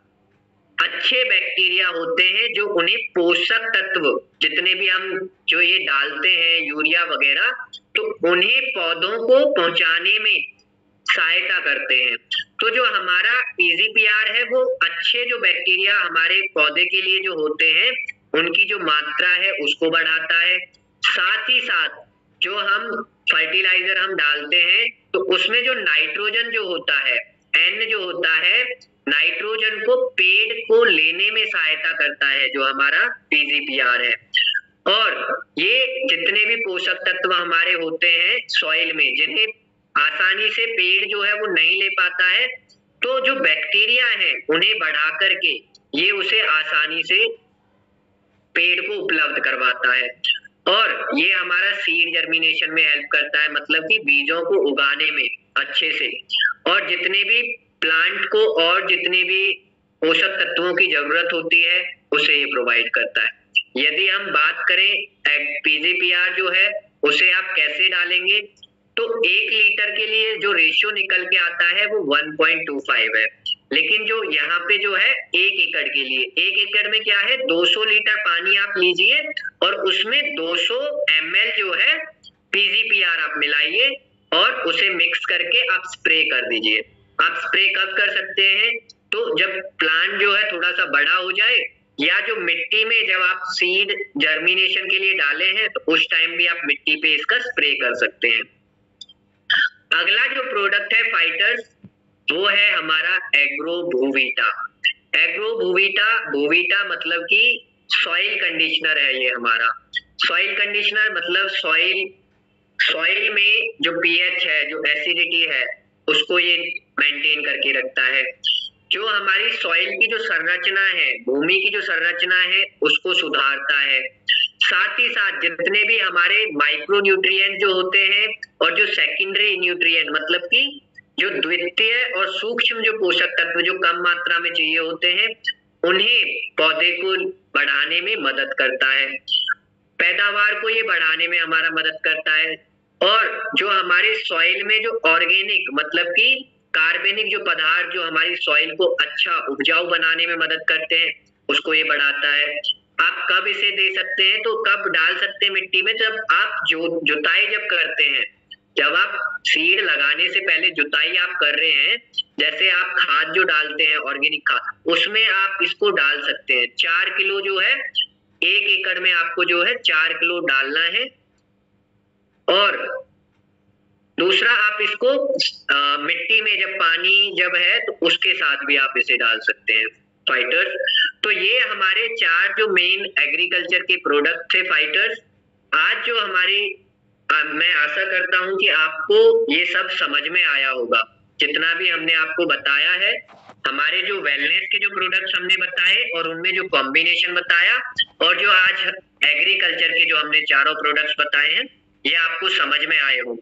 अच्छे बैक्टीरिया होते हैं जो उन्हें पोषक तत्व जितने भी हम जो ये डालते हैं यूरिया वगैरह, तो उन्हें पौधों को पहुंचाने में सहायता करते हैं। तो जो हमारा पीजीपीआर है वो अच्छे जो बैक्टीरिया हमारे पौधे के लिए जो होते हैं उनकी जो मात्रा है उसको बढ़ाता है। साथ ही साथ जो हम फर्टिलाइजर हम डालते हैं तो उसमें जो नाइट्रोजन जो होता है, एन जो होता है, नाइट्रोजन को पेड़ को लेने में सहायता करता है जो हमारा पीजीपीआर है। और ये जितने भी पोषक तत्व हमारे होते हैं सॉइल में जिन्हें आसानी से पेड़ जो है वो नहीं ले पाता है, तो जो बैक्टीरिया है उन्हें बढ़ा करके ये उसे आसानी से पेड़ को उपलब्ध करवाता है। और ये हमारा सीड जर्मिनेशन में हेल्प करता है, मतलब कि बीजों को उगाने में अच्छे से, और जितने भी प्लांट को और जितने भी पोषक तत्वों की जरूरत होती है उसे ये प्रोवाइड करता है। यदि हम बात करें पीजीपीआर जो है उसे आप कैसे डालेंगे, तो 1 लीटर के लिए जो रेशियो निकल के आता है वो 1.25 है, लेकिन जो यहाँ पे जो है 1 एकड़ के लिए, 1 एकड़ में क्या है 200 लीटर पानी आप लीजिए और उसमें 200 ml जो है पीजीपीआर आप मिलाइए और उसे मिक्स करके आप स्प्रे कर दीजिए। आप स्प्रे कब कर सकते हैं, तो जब प्लांट जो है थोड़ा सा बड़ा हो जाए या जो मिट्टी में जब आप सीड जर्मिनेशन के लिए डाले हैं तो उस टाइम भी आप मिट्टी पे इसका स्प्रे कर सकते हैं। अगला जो प्रोडक्ट है फाइटर्स वो है हमारा एग्रोबूविटा। एग्रोबूविटा मतलब कि सॉइल कंडीशनर है ये हमारा। सॉइल कंडीशनर मतलब सॉइल में जो पीएच है, जो एसिडिटी है, उसको ये मेंटेन करके रखता है। जो हमारी सॉइल की जो संरचना है, भूमि की जो संरचना है, उसको सुधारता है। साथ ही साथ जितने भी हमारे माइक्रो न्यूट्रिएंट जो होते हैं और जो सेकेंडरी न्यूट्रिएंट मतलब कि जो द्वितीय और सूक्ष्म जो पोषक तत्व जो कम मात्रा में चाहिए होते हैं, उन्हें पौधे को बढ़ाने में मदद करता है। पैदावार को ये बढ़ाने में हमारा मदद करता है। और जो हमारे सॉइल में जो ऑर्गेनिक मतलब कि कार्बनिक जो पदार्थ जो हमारी सॉइल को अच्छा उपजाऊ बनाने में मदद करते हैं, उसको ये बढ़ाता है। आप कब इसे दे सकते हैं, तो कब डाल सकते हैं मिट्टी में, जब आप जुताई जब करते हैं, जब आप सीड लगाने से पहले जुताई आप कर रहे हैं, जैसे आप खाद जो डालते हैं ऑर्गेनिक खाद, उसमें आप इसको डाल सकते हैं। 4 किलो जो है 1 एकड़ में आपको जो है 4 किलो डालना है। और दूसरा आप इसको मिट्टी में जब पानी जब है तो उसके साथ भी आप इसे डाल सकते हैं फाइटर्स। तो ये हमारे 4 जो मेन एग्रीकल्चर के प्रोडक्ट थे फाइटर्स। आज जो हमारी मैं आशा करता हूं कि आपको ये सब समझ में आया होगा, जितना भी हमने आपको बताया है। हमारे जो वेलनेस के जो प्रोडक्ट्स हमने बताए और उनमें जो कॉम्बिनेशन बताया, और जो आज एग्रीकल्चर के जो हमने चारों प्रोडक्ट्स बताए हैं, ये आपको समझ में आए हों।